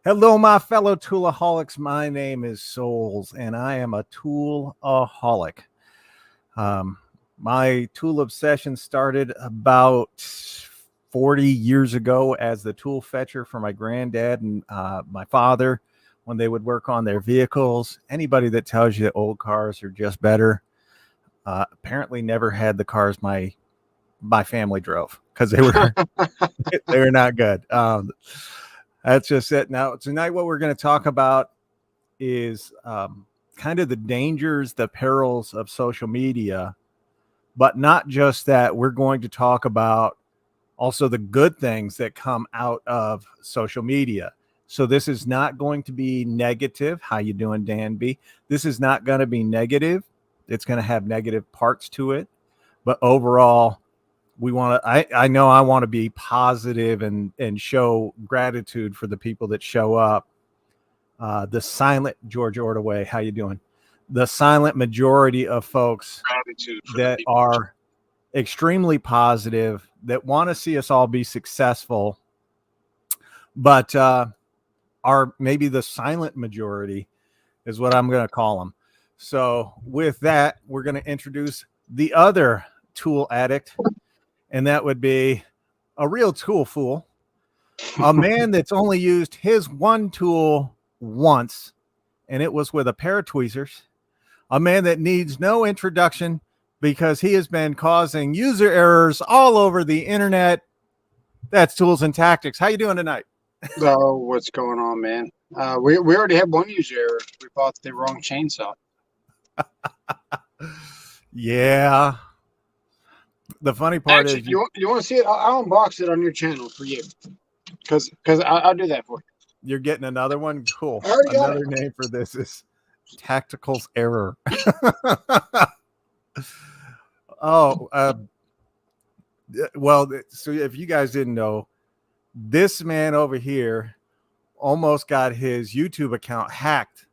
Hello, my fellow toolaholics. My name is Souls, and I am a toolaholic. Um, my tool obsession started about 40 years ago as the tool fetcher for my granddad and my father when they would work on their vehicles. Anybody that tells you that old cars are just better apparently never had the cars my family drove because they were they were not good. That's just it. Now, tonight, what we're going to talk about is kind of the dangers, the perils of social media, but not just that. We're going to talk about also the good things that come out of social media. So this is not going to be negative. How you doing, Dan B? This is not going to be negative. It's going to have negative parts to it, but overall, we want to I know I want to be positive and show gratitude for the people that show up. The silent George Ordaway, how you doing? The silent majority of folks that are extremely positive, that want to see us all be successful, but are maybe the silent majority is what I'm going to call them. So with that, we're going to introduce the other tool addict, and that would be a real tool fool, a man that's only used his one tool once, and it was with a pair of tweezers, a man that needs no introduction because he has been causing user errors all over the internet. That's Tools and Tactics. How you doing tonight? Oh, what's going on, man? We already had one user error. We bought the wrong chainsaw. Yeah. The funny part Actually, is you want to see it? I'll unbox it on your channel for you, because I'll do that for you. You're getting another one. Cool. I already got Another name for this is Tactical's Error. Well, so if you guys didn't know, this man over here almost got his YouTube account hacked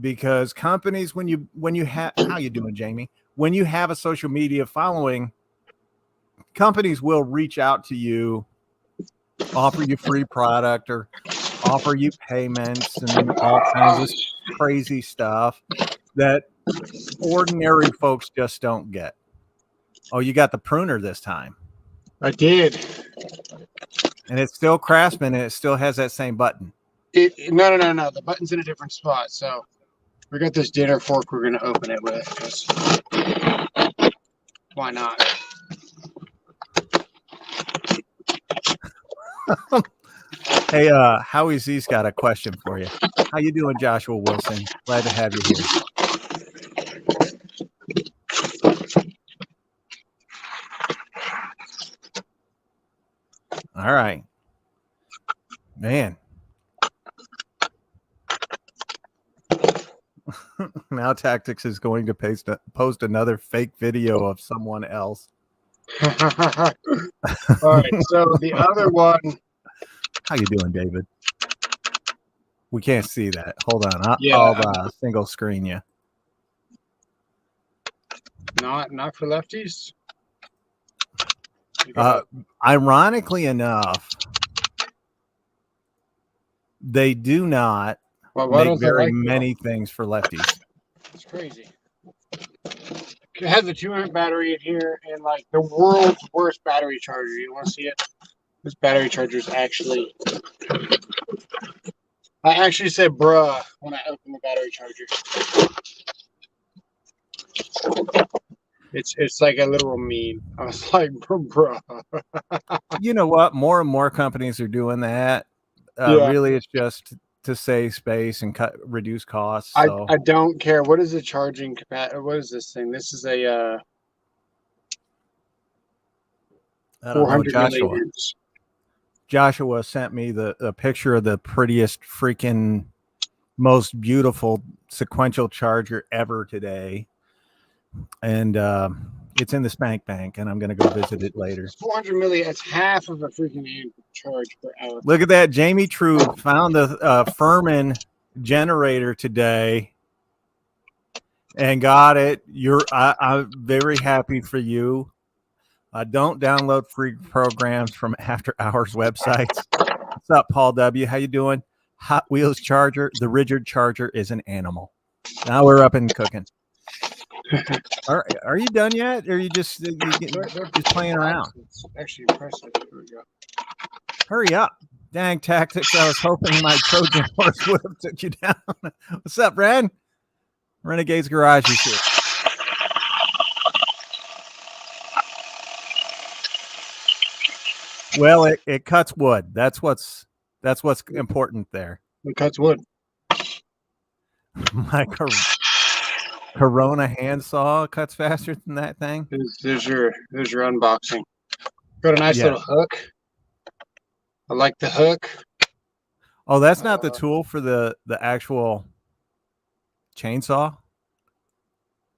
because companies, when you have, how you doing, Jamie? When you have a social media following, companies will reach out to you, offer you free product or offer you payments and all kinds of crazy stuff that ordinary folks just don't get. Oh, you got the pruner this time. I did. And it's still Craftsman and it still has that same button. No. The button's in a different spot. So we got this dinner fork we're going to open it with. Why not? Hey, Howie Z's got a question for you. How you doing, Joshua Wilson? Glad to have you here. All right, man. Now Tactics is going to post another fake video of someone else. All right, so the other one. How you doing, David? We can't see that. Hold on. I'll single screen you. Not for lefties. Ironically enough, they do not make very many things for lefties. It's crazy. It has a 2 amp battery in here and like the world's worst battery charger. You want to see it? This battery charger is actually. I actually said bruh when I opened the battery charger. It's like a literal meme. I was like, bruh. You know what? More and more companies are doing that. Really, it's just to save space and reduce costs. So. I don't care. What is the charging capacity? What is this thing? This is a 400 milliamps. Joshua sent me the picture of the prettiest freaking most beautiful sequential charger ever today. And it's in the Spank Bank, and I'm going to go visit it later. 400 milliamps. That's half of a freaking amp charge per hour. Look at that. Jamie True found the Furman generator today and got it. I'm very happy for you. Don't download free programs from after hours websites. What's up, Paul W? How you doing? Hot Wheels Charger. The Richard Charger is an animal. Now we're up and cooking. Are you done yet? Or are you just just playing around? It's actually impressive. Here we go. Hurry up. Dang tactics. I was hoping my Trojan horse would have took you down. What's up, Brad? Renegade's Garage is here. Well, it cuts wood. That's what's important there. It cuts wood. My Corona handsaw cuts faster than that thing. There's your unboxing. Got a nice little hook. I like the hook. Oh, that's not the tool for the actual chainsaw?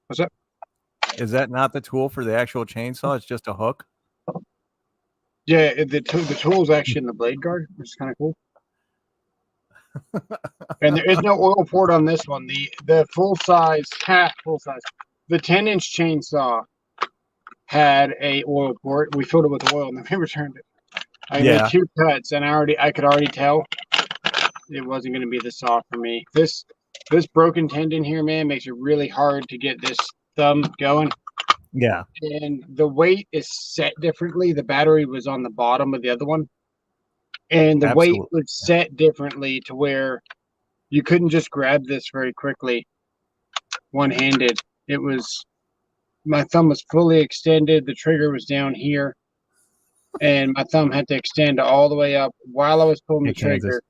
What's that? Is that not the tool for the actual chainsaw? It's just a hook? Yeah, the tool is actually in the blade guard, which is kind of cool. And there is no oil port on this one. The full size, the 10-inch chainsaw had a oil port. We filled it with oil and then we returned it. I made 2 cuts, and I could already tell it wasn't going to be the saw for me. This broken tendon here, man, makes it really hard to get this thumb going. Yeah. And the weight is set differently. The battery was on the bottom of the other one. And the weight was set differently to where you couldn't just grab this very quickly one-handed. My thumb was fully extended. The trigger was down here. And my thumb had to extend all the way up while I was pulling the trigger.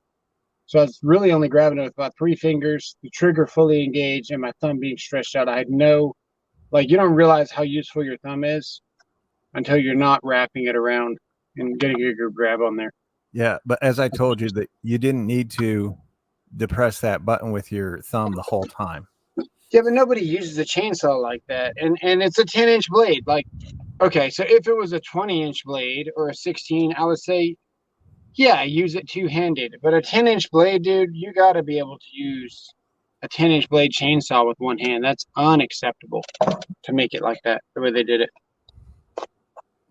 So I was really only grabbing it with about 3 fingers, the trigger fully engaged, and my thumb being stretched out. I had you don't realize how useful your thumb is until you're not wrapping it around and getting a good grab on there. Yeah, but as I told you, that you didn't need to depress that button with your thumb the whole time. Yeah, but nobody uses a chainsaw like that. And it's a 10-inch blade. Like, okay, so if it was a 20-inch blade or a 16, I would say, yeah, use it two-handed. But a 10-inch blade, dude, you got to be able to use a 10-inch blade chainsaw with one hand. That's unacceptable to make it like that, the way they did it.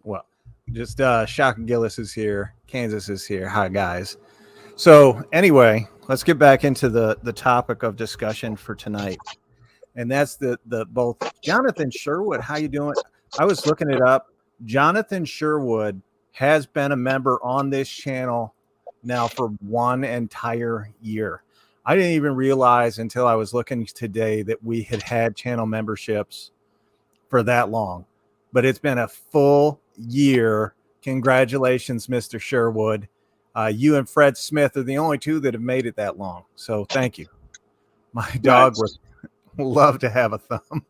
Well, just Shock Gillis is here. Kansas is here. Hi, guys. So anyway, let's get back into the topic of discussion for tonight. And that's the both Jonathan Sherwood. How you doing? I was looking it up. Jonathan Sherwood has been a member on this channel now for 1 entire year. I didn't even realize until I was looking today that we had channel memberships for that long, but it's been a full year. Congratulations, Mr. Sherwood. You and Fred Smith are the only 2 that have made it that long. So thank you. My dog would love to have a thumb.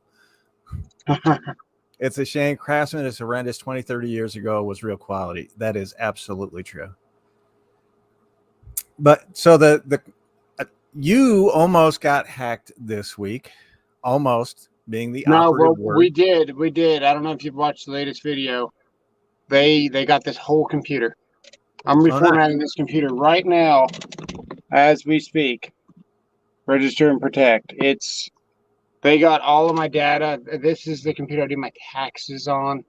It's a shame Craftsman is horrendous. 20, 30 years ago was real quality. That is absolutely true. But so you almost got hacked this week. Almost being the operative word. We did. I don't know if you've watched the latest video. They got this whole computer. I'm reformatting this computer right now as we speak. Register and protect. They got all of my data. This is the computer I do my taxes on.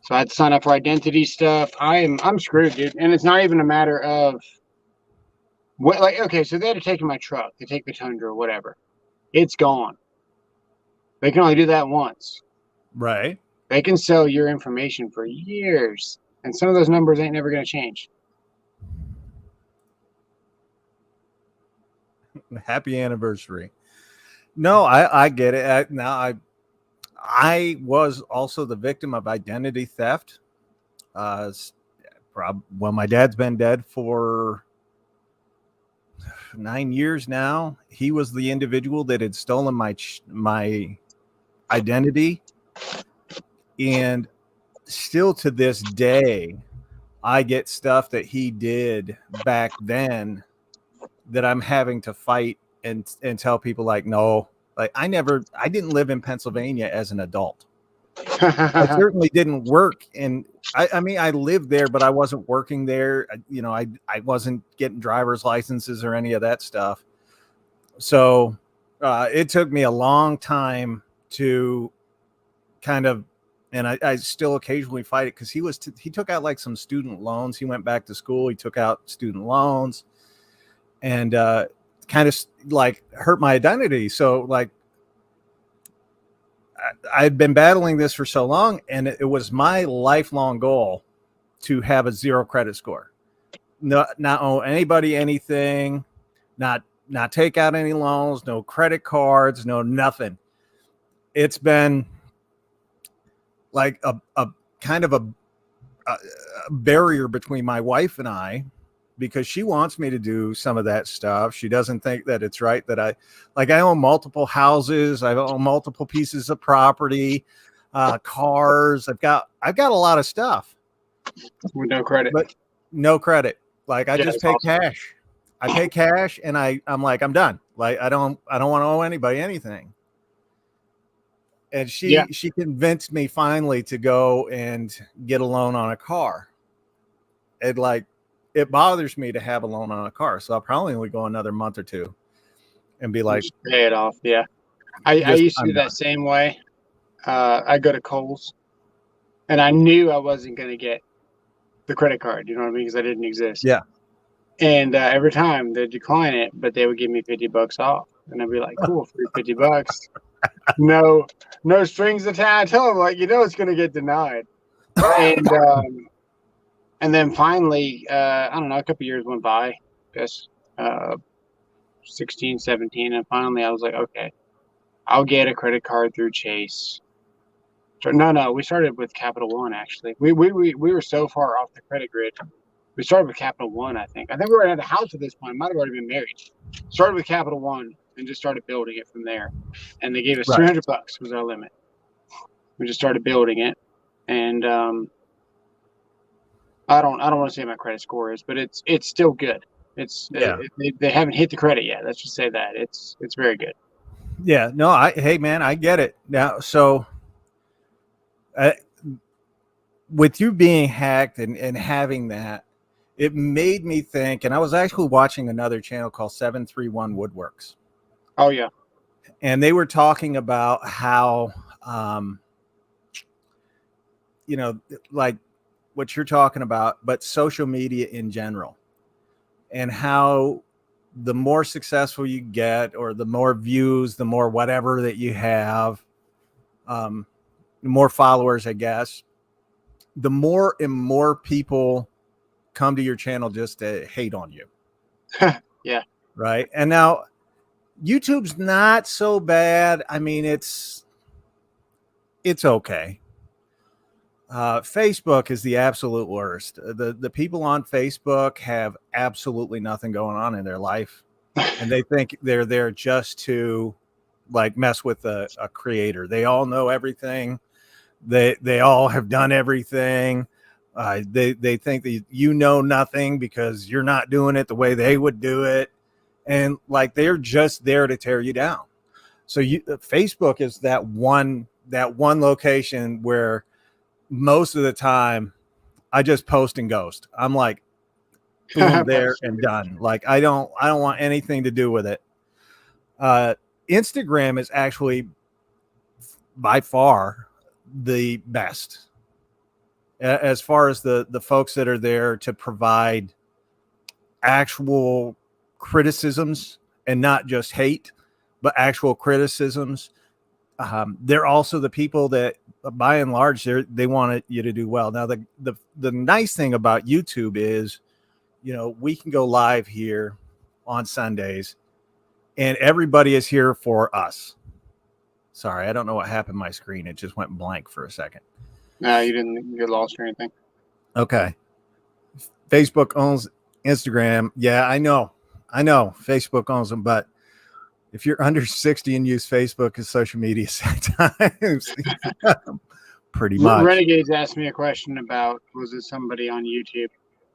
So I had to sign up for identity stuff. I'm screwed, dude. And it's not even a matter of what, like, okay, so they had to take my truck. They take the Tundra or whatever. It's gone. They can only do that once. Right. They can sell your information for years. And some of those numbers ain't never going to change. Happy anniversary. No, I get it. I was also the victim of identity theft. Well, my dad's been dead for 9 years now. He was the individual that had stolen my identity, and still to this day, I get stuff that he did back then that I'm having to fight and tell people like, no, like I didn't live in Pennsylvania as an adult. I certainly didn't work. And I mean, I lived there, but I wasn't working there. You know, I wasn't getting driver's licenses or any of that stuff. So it took me a long time to kind of, and I still occasionally fight it because he took out like some student loans. He went back to school. He took out student loans. and kind of like hurt my identity. So like I'd been battling this for so long, and it was my lifelong goal to have a 0 credit score. Not owe anybody anything, not take out any loans, no credit cards, no nothing. It's been like a kind of a barrier between my wife and I, because she wants me to do some of that stuff. She doesn't think that it's right that I own multiple houses, I own multiple pieces of property, cars. I've got a lot of stuff with no credit. But no credit. Like I just pay awesome. cash. I pay cash, and I'm like, I'm done. Like I don't want to owe anybody anything. And she convinced me finally to go and get a loan on a car. It bothers me to have a loan on a car, so I'll probably only go another month or two and be like, just pay it off. Yeah, I used to do that same way. I go to Kohl's, and I knew I wasn't going to get the credit card. You know what I mean? Because I didn't exist. Yeah. And every time they'd decline it, but they would give me $50 off, and I'd be like, "Cool, free $50." No strings attached. I tell them like, it's going to get denied. And then finally, I don't know, a couple years went by, I guess 16, 17, and finally I was like, okay, I'll get a credit card through Chase. No, we started with Capital One, actually. We were so far off the credit grid. We started with Capital One, I think. I think we were at a house at this point. Might have already been married. Started with Capital One and just started building it from there. And they gave us $300 was our limit. We just started building it. And I don't want to say my credit score is, but it's still good. It's they haven't hit the credit yet. Let's just say that it's very good. Yeah, no, hey man, I get it now. So with you being hacked and having that, it made me think, and I was actually watching another channel called 731 Woodworks. Oh yeah. And they were talking about how like what you're talking about, but social media in general, and how the more successful you get, or the more views, the more whatever that you have, the more followers, I guess, the more and more people come to your channel just to hate on you. Yeah. Right. And now YouTube's not so bad. I mean, it's okay. Facebook is the absolute worst. The people on Facebook have absolutely nothing going on in their life, and they think they're there just to like mess with a creator. They all know everything. They all have done everything. They think that you know nothing because you're not doing it the way they would do it, and like they're just there to tear you down. So Facebook is that one location where most of the time I just post and ghost. I'm like, boom, there and done. Like I don't want anything to do with it. Instagram is actually by far the best as far as the folks that are there to provide actual criticisms, and not just hate, but actual criticisms. They're also the people that, by and large, they want you to do well. Now, the nice thing about YouTube is, we can go live here on Sundays, and everybody is here for us. Sorry, I don't know what happened to my screen. It just went blank for a second. No, you didn't get lost or anything. Okay. Facebook owns Instagram. Yeah, I know. Facebook owns them, but if you're under 60 and use Facebook as social media sometimes, pretty much. Renegades asked me a question about, was it somebody on YouTube?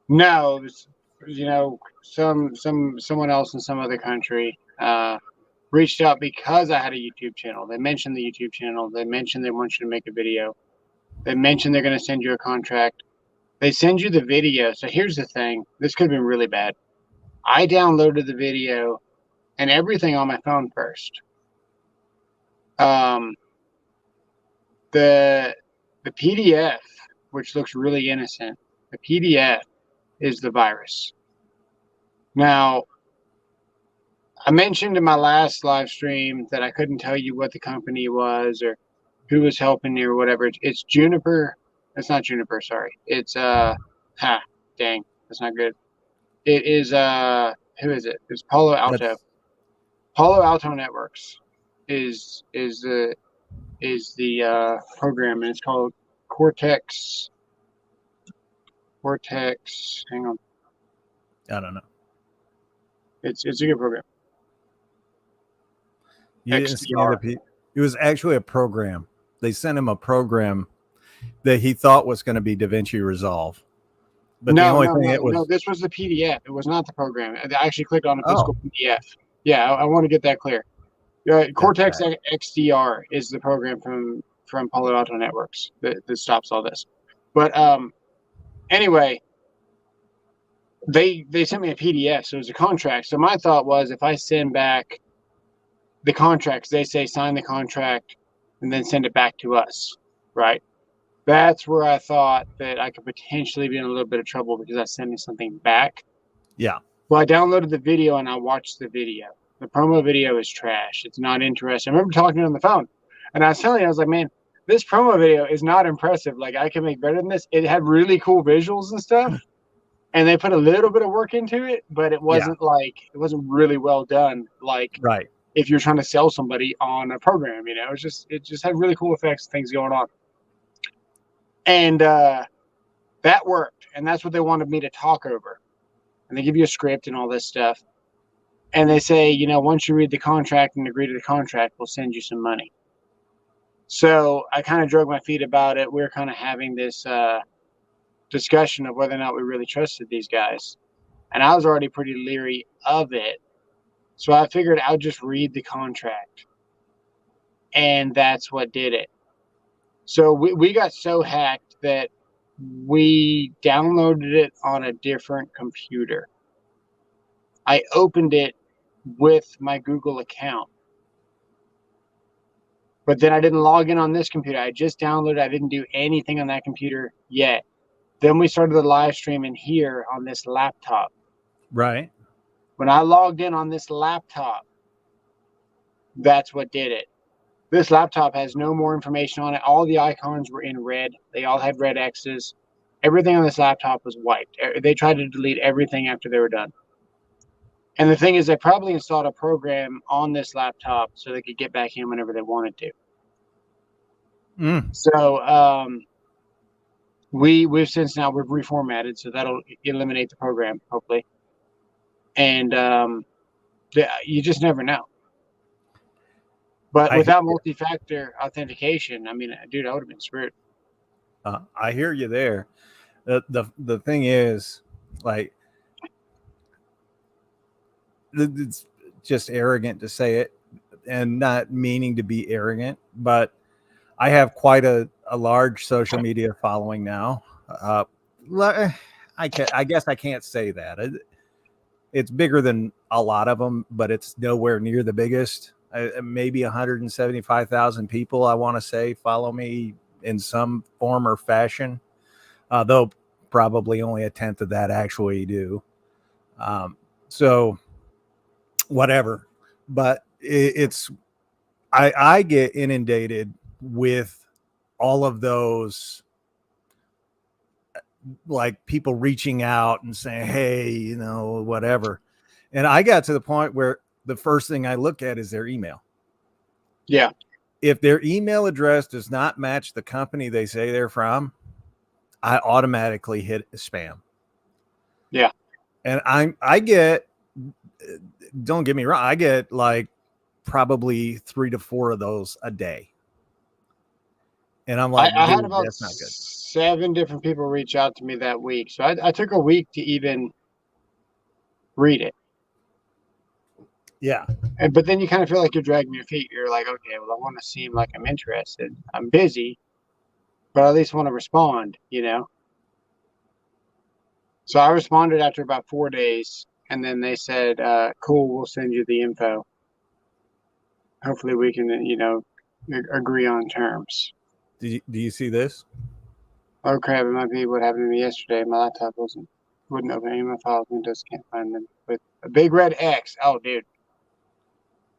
No, it was, someone else in some other country reached out because I had a YouTube channel. They mentioned the YouTube channel. They mentioned they want you to make a video. They mentioned they're going to send you a contract. They send you the video. So here's the thing. This could have been really bad. I downloaded the video and everything on my phone first. The PDF, which looks really innocent, the PDF is the virus. Now, I mentioned in my last live stream that I couldn't tell you what the company was or who was helping me or whatever. It's Juniper. It's not Juniper. Sorry. It's dang, that's not good. It is who is it? It's Palo Alto. Palo Alto Networks is the program, and it's called Cortex. Cortex. Hang on. I don't know. It's a good program. You didn't stand up. It was actually a program. They sent him a program that he thought was going to be DaVinci Resolve. But the only thing it was. No, this was the PDF. It was not the program. I actually clicked on a physical PDF. Yeah, I want to get that clear. Cortex XDR is the program from Palo Alto Networks that stops all this. But anyway, they sent me a PDF, so it was a contract. So my thought was, if I send back the contracts, they say sign the contract and then send it back to us, right? That's where I thought that I could potentially be in a little bit of trouble because I sent me something back. Yeah. Well, I downloaded the video and I watched the video. The promo video is trash. It's not interesting. I remember talking on the phone, and I was telling you, I was like, man, this promo video is not impressive. Like, I can make better than this. It had really cool visuals and stuff, and they put a little bit of work into it, but it wasn't it wasn't really well done. Like, right. If you're trying to sell somebody on a program, you know, it just had really cool effects, things going on. And that worked, and that's what they wanted me to talk over. And they give you a script and all this stuff. And they say, you know, once you read the contract and agree to the contract, we'll send you some money. So I kind of drug my feet about it. We were kind of having this discussion of whether or not we really trusted these guys. And I was already pretty leery of it. So I figured I'll just read the contract. And that's what did it. So we got so hacked that we downloaded it on a different computer. I opened it with my Google account. But then I didn't log in on this computer. I just downloaded. I didn't do anything on that computer yet. Then we started the live stream in here on this laptop. Right. When I logged in on this laptop, that's what did it. This laptop has no more information on it. All the icons were in red. They all had red X's. Everything on this laptop was wiped. They tried to delete everything after they were done. And the thing is, they probably installed a program on this laptop so they could get back in whenever they wanted to. So we've since now we've reformatted, so that'll eliminate the program, hopefully. And you just never know. But without multi-factor authentication, I mean, dude, I would have been screwed. I hear you there. The thing is, like, it's just arrogant to say it, and not meaning to be arrogant, but I have quite a large social media following now. I guess I can't say that. It's bigger than a lot of them, but it's nowhere near the biggest. Maybe 175,000 people, I want to say, follow me in some form or fashion, though probably only a tenth of that actually do. So whatever, but I get inundated with all of those, like, people reaching out and saying, hey, you know, whatever. And I got to the point where the first thing I look at is their email. Yeah. If their email address does not match the company they say they're from, I automatically hit spam. Yeah. And I get, don't get me wrong, I get like probably 3 to 4 of those a day. And I'm like, I had about that's not good. 7 different people reach out to me that week. So I took a week to even read it. Yeah. But then you kind of feel like you're dragging your feet. You're like, okay, well, I want to seem like I'm interested. I'm busy, but I at least want to respond, you know? So I responded after about 4 days, and then they said, cool, we'll send you the info. Hopefully we can, you know, agree on terms. Do you see this? Oh, crap, it might be what happened to me yesterday. My laptop wouldn't open any of my files. Windows can't find them with a big red X. Oh, dude.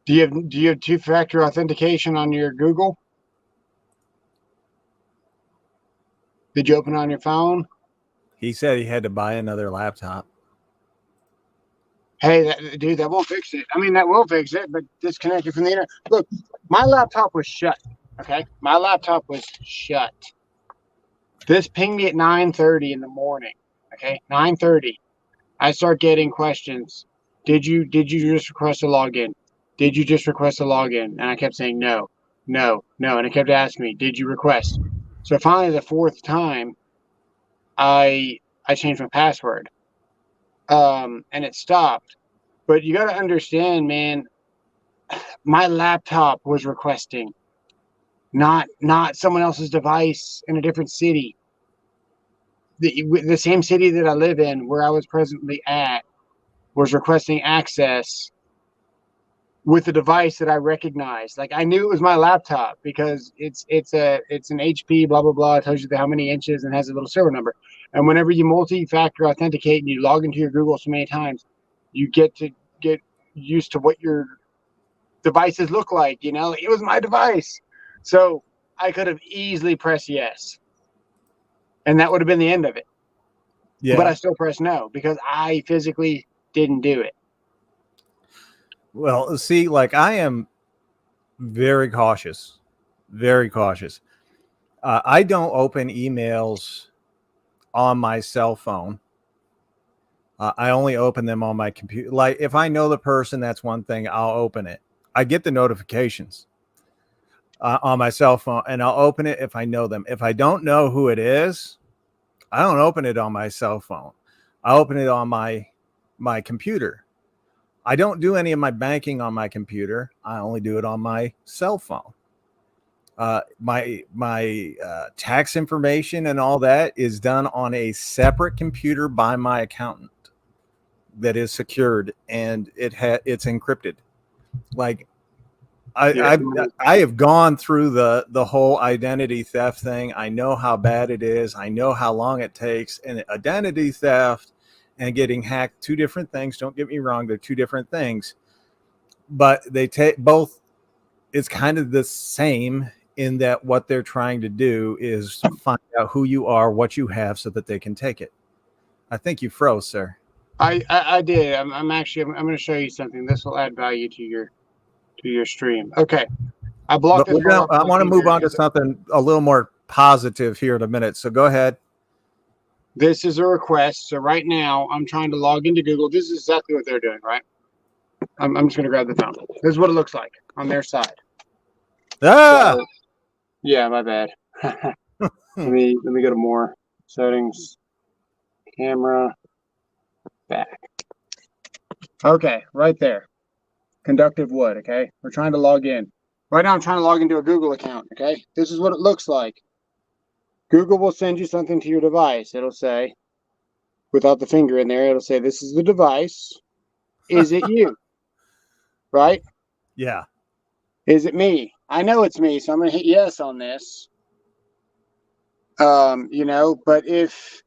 Do you have two-factor authentication on your Google? Did you open it on your phone? He said he had to buy another laptop. Hey, dude, that won't fix it. I mean, that will fix it, but disconnect it from the internet. Look, my laptop was shut. Okay, my laptop was shut. This pinged me at 9:30 in the morning. Okay, 9:30. I start getting questions. Did you just request a login? Did you just request a login? And I kept saying no, no, no, and it kept asking me, did you request? So finally, the fourth time, I changed my password, and it stopped. But you got to understand, man, my laptop was requesting, not someone else's device in a different city. The same city that I live in, where I was presently at, was requesting access with a device that I recognized. Like, I knew it was my laptop because it's an HP, blah blah blah. It tells you how many inches and has a little serial number. And whenever you multi-factor authenticate and you log into your Google so many times, you get used to what your devices look like. You know, it was my device, so I could have easily pressed yes, and that would have been the end of it. Yeah. But I still pressed no because I physically didn't do it. Well, see, like, I am very cautious, very cautious. I don't open emails on my cell phone. I only open them on my computer. Like, if I know the person, that's one thing. I'll open it. I get the notifications on my cell phone, and I'll open it if I know them. If I don't know who it is, I don't open it on my cell phone. I open it on my computer. I don't do any of my banking on my computer. I only do it on my cell phone. My tax information and all that is done on a separate computer by my accountant that is secured, and it's encrypted. Like, I have gone through the whole identity theft thing. I know how bad it is. I know how long it takes. And identity theft and getting hacked, two different things. Don't get me wrong, they're two different things, but they take both. It's kind of the same in that what they're trying to do is find out who you are, what you have, so that they can take it. I think you froze, sir. I did. I'm going to show you something. This will add value to your stream. Okay. I blocked this. I want to move on to something a little more positive here in a minute. So go ahead. This is a request. So right now I'm trying to log into Google. This is exactly what they're doing, right? I'm just going to grab the phone. This is what it looks like on their side. Ah! So, yeah, my bad. let me go to more settings, camera, back. Okay, right there. Conductive wood. Okay, we're trying to log in. Right now I'm trying to log into a Google account. Okay, this is what it looks like. Google will send you something to your device. It'll say, without the finger in there, it'll say, this is the device. Is it you? Right? Yeah. Is it me? I know it's me, so I'm going to hit yes on this. You know, but if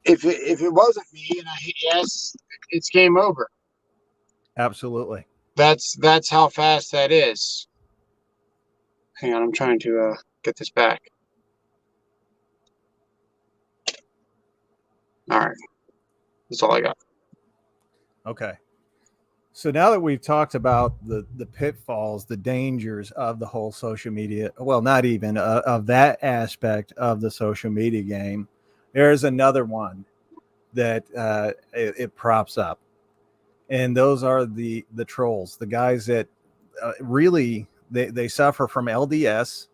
it wasn't me and I hit yes, it's game over. Absolutely. That's how fast that is. Hang on, I'm trying to get this back. All right. That's all I got. Okay. So now that we've talked about the pitfalls, the dangers of the whole social media, well, not even of that aspect of the social media game, there's another one that it props up. And those are the trolls, the guys that really they suffer from LDS,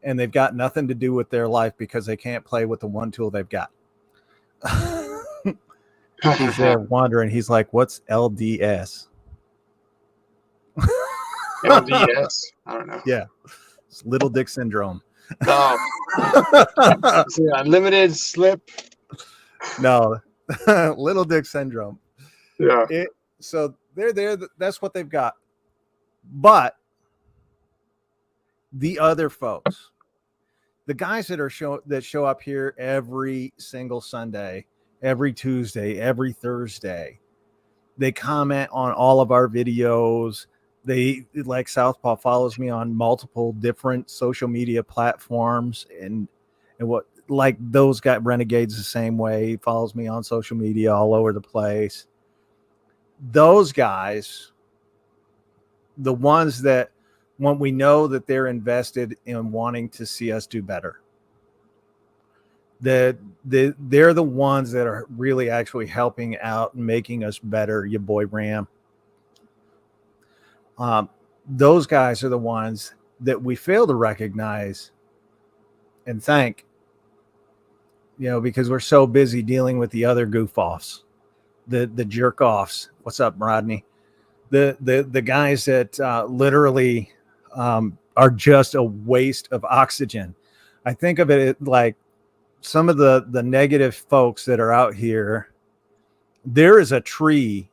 and they've got nothing to do with their life because they can't play with the one tool they've got. He's there wondering. He's like, "What's LDS?" LDS? I don't know. Yeah, it's little dick syndrome. No. So, yeah, limited slip. No, little dick syndrome. Yeah. So they're there. That's what they've got. But the other folks, the guys that show up here every single Sunday, every Tuesday, every Thursday, They comment on all of our videos. They, like Southpaw, follows me on multiple different social media platforms, and what, like, those guys, Renegades the same way. He follows me on social media all over the place. Those guys, the ones that, when we know that they're invested in wanting to see us do better, that they're the ones that are really actually helping out and making us better. Your boy Ram. Those guys are the ones that we fail to recognize and thank, because we're so busy dealing with the other goof offs, the jerk offs. What's up, Rodney? The guys that literally are just a waste of oxygen. I think of it like some of the negative folks that are out here. There is a tree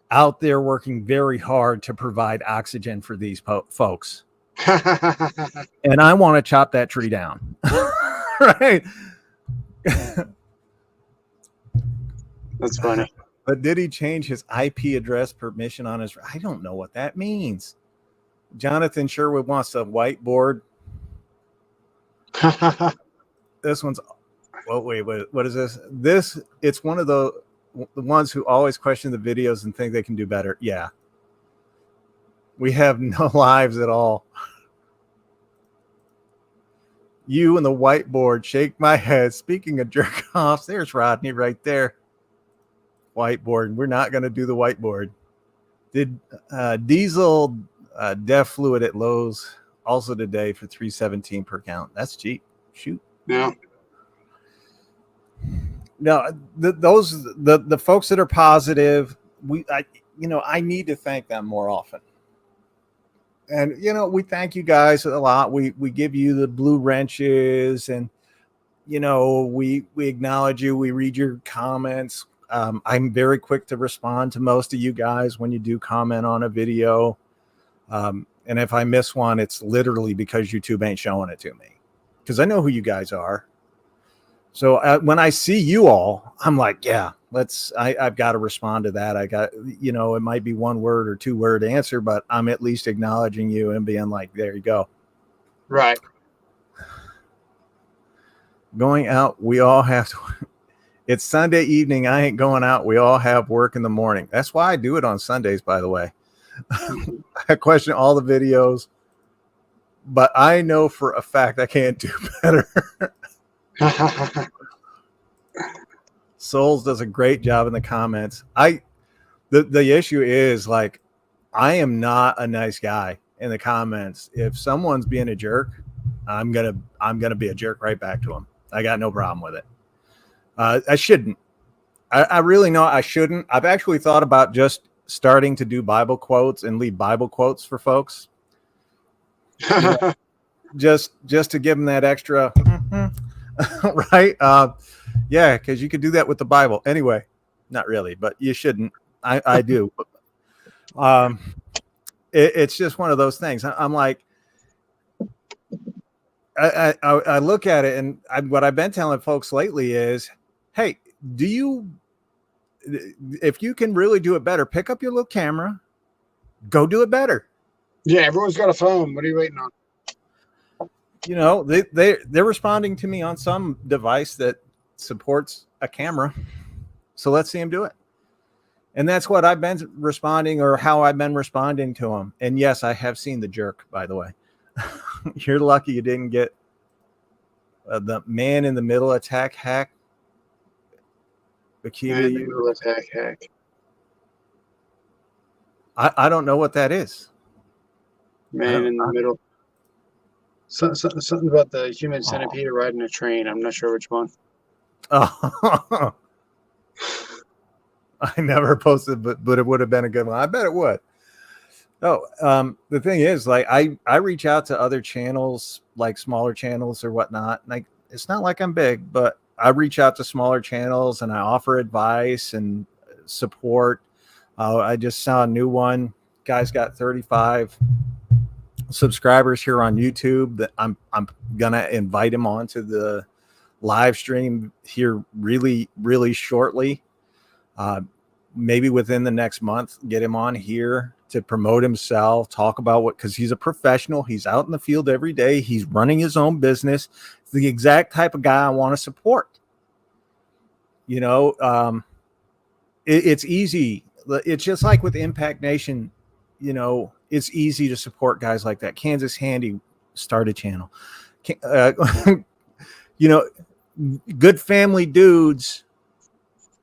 out there working very hard to provide oxygen for these folks. And I want to chop that tree down. Right. That's funny. But did he change his IP address permission on his? I don't know what that means. Jonathan Sherwood wants a whiteboard. This one's, wait, what is this? It's one of the ones who always question the videos and think they can do better. Yeah. We have no lives at all. You and the whiteboard, shake my head. Speaking of jerk offs, there's Rodney right there. Whiteboard. We're not going to do the whiteboard. Did diesel def fluid at Lowe's also today for $3.17 per count. That's cheap. Shoot. Yeah. No, the folks that are positive, I need to thank them more often. And we thank you guys a lot. We give you the blue wrenches, and we acknowledge you. We read your comments. I'm very quick to respond to most of you guys when you do comment on a video. And if I miss one, it's literally because YouTube ain't showing it to me, because I know who you guys are. So when I see you all, I'm like, yeah, I've got to respond to that. I got, it might be 1 word or 2 word answer, but I'm at least acknowledging you and being like, there you go. Right. Going out, we all have to. It's Sunday evening. I ain't going out. We all have work in the morning. That's why I do it on Sundays, by the way. I question all the videos, but I know for a fact I can't do better. Souls does a great job in the comments. The issue is, like, I am not a nice guy in the comments. If someone's being a jerk, I'm gonna be a jerk right back to them. I got no problem with it. I shouldn't. I really know I shouldn't. I've actually thought about just starting to do Bible quotes and leave Bible quotes for folks. Just to give them that extra. Right. Yeah, because you could do that with the Bible anyway. Not really, but you shouldn't. I do. It's just one of those things. I'm like, I look at it, and what I've been telling folks lately is, hey, if you can really do it better, pick up your little camera, go do it better. Yeah, everyone's got a phone. What are you waiting on? They're responding to me on some device that supports a camera. So let's see them do it. And that's what I've been responding, or how I've been responding to them. And yes, I have seen the jerk, by the way. You're lucky you didn't get the man in the middle attack hack. Man in the middle attack hack. I don't know what that is. Man in the middle. Something about the human centipede riding a train. I'm not sure which one. Oh. I never posted, but it would have been a good one. I bet it would. Oh, the thing is, like, I reach out to other channels, like smaller channels or whatnot. Like, it's not like I'm big, but I reach out to smaller channels and I offer advice and support. I just saw a new one. Guy's got 35 subscribers here on YouTube that I'm gonna invite him onto the live stream here really, really shortly. maybe within the next month, get him on here to promote himself, talk about because he's a professional. He's out in the field every day. He's running his own business. It's the exact type of guy I want to support. It's easy. It's just like with Impact Nation, it's easy to support guys like that. Kansas Handy started a channel. Good family dudes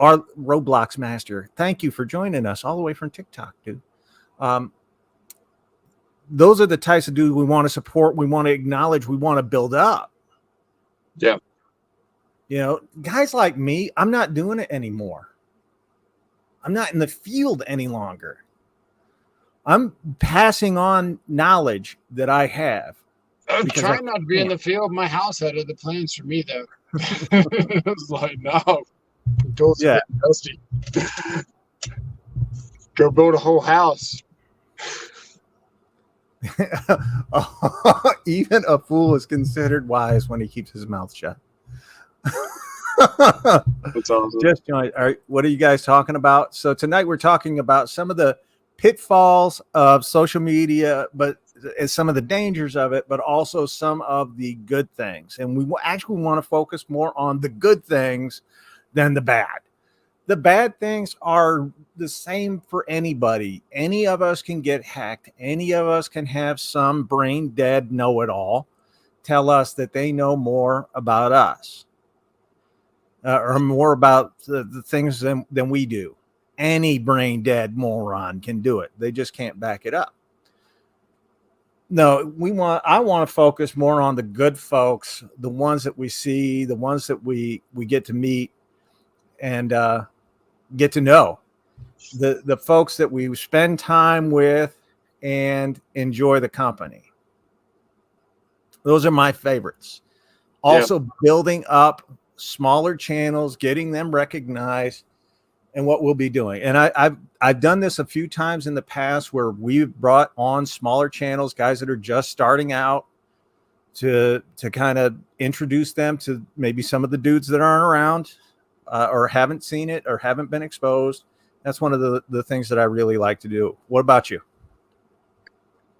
are Roblox master. Thank you for joining us all the way from TikTok, dude. Those are the types of dudes we want to support. We want to acknowledge. We want to build up. Yeah. Guys like me, I'm not doing it anymore. I'm not in the field any longer. I'm passing on knowledge that I have. I'm trying not to be in the field. My house had other plans for me, though. It was like, no. Yeah. Dusty. Go build a whole house. Even a fool is considered wise when he keeps his mouth shut. That's awesome. Just joined. All right, what are you guys talking about? So tonight we're talking about some of the pitfalls of social media, but some of the dangers of it, but also some of the good things. And we actually want to focus more on the good things than the bad. The bad things are the same for anybody. Any of us can get hacked. Any of us can have some brain dead know-it-all tell us that they know more about us or more about the things than we do. Any brain dead moron can do it. They just can't back it up. No, I want to focus more on the good folks, the ones that we see, the ones that we get to meet and get to know, the folks that we spend time with and enjoy the company. Those are my favorites. Also, building up smaller channels, getting them recognized, and what we'll be doing. And I've done this a few times in the past where we've brought on smaller channels, guys that are just starting out, to kind of introduce them to maybe some of the dudes that aren't around or haven't seen it or haven't been exposed. That's one of the things that I really like to do. What about you?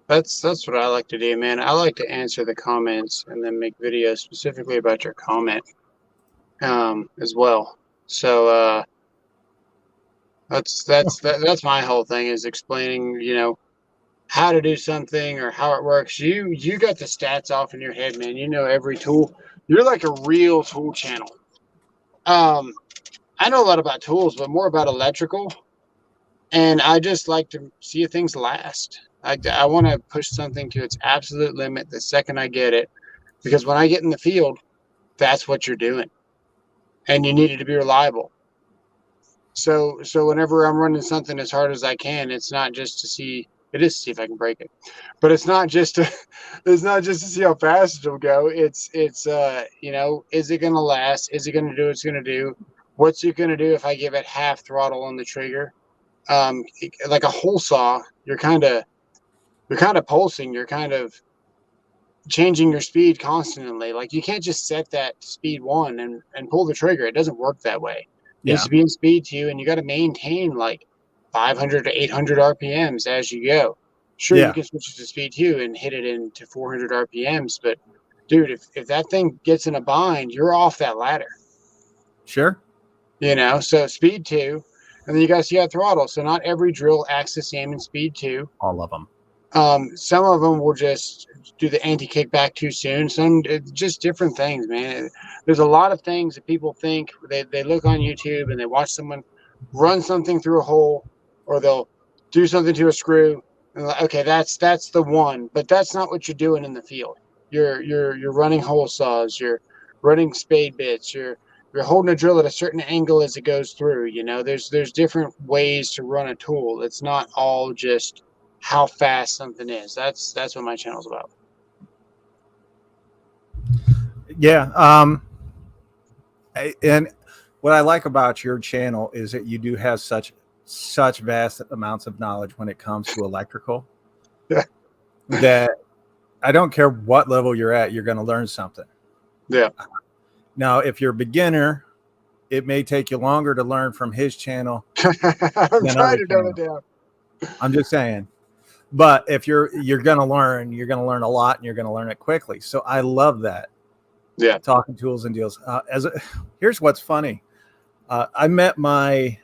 That's what I like to do, man. I like to answer the comments and then make videos specifically about your comment as well. So that's my whole thing, is explaining, how to do something or how it works. You got the stats off in your head, man. You know every tool. You're like a real tool channel. I know a lot about tools, but more about electrical. And I just like to see things last. I want to push something to its absolute limit the second I get it, because when I get in the field, that's what you're doing, and you need it to be reliable. So whenever I'm running something as hard as I can, it's not just to see. It is to see if I can break it, but it's not just to see how fast it'll go. It's is it going to last? Is it going to do what it's going to do? What's it going to do if I give it half throttle on the trigger? Like a hole saw, you're kind of pulsing. You're kind of changing your speed constantly. Like, you can't just set that speed 1 and pull the trigger. It doesn't work that way. It needs to be in speed 2, and you got to maintain like 500 to 800 RPMs as you go. Sure, you can switch it to speed 2 and hit it into 400 RPMs, but dude, if that thing gets in a bind, you're off that ladder. Sure. So speed 2, and then you got to see how throttle. So not every drill acts the same in speed 2. All of them. Some of them will just do the anti-kickback too soon. Some just different things, man. There's a lot of things that people think. They look on YouTube and they watch someone run something through a hole, or they'll do something to a screw, and like, okay, that's the one. But that's not what you're doing in the field. You're running hole saws. You're running spade bits. You're holding a drill at a certain angle as it goes through. There's different ways to run a tool. It's not all just how fast something is. That's what my channel's about. Yeah. And what I like about your channel is that you do have such vast amounts of knowledge when it comes to electrical. Yeah. That I don't care what level you're at, you're going to learn something. Yeah. Now, if you're a beginner it may take you longer to learn from his channel. I'm trying to note it down. I'm just saying. But if you're going to learn a lot, and you're going to learn it quickly. So I love that. Yeah. Talking tools and deals. Here's what's funny. I met I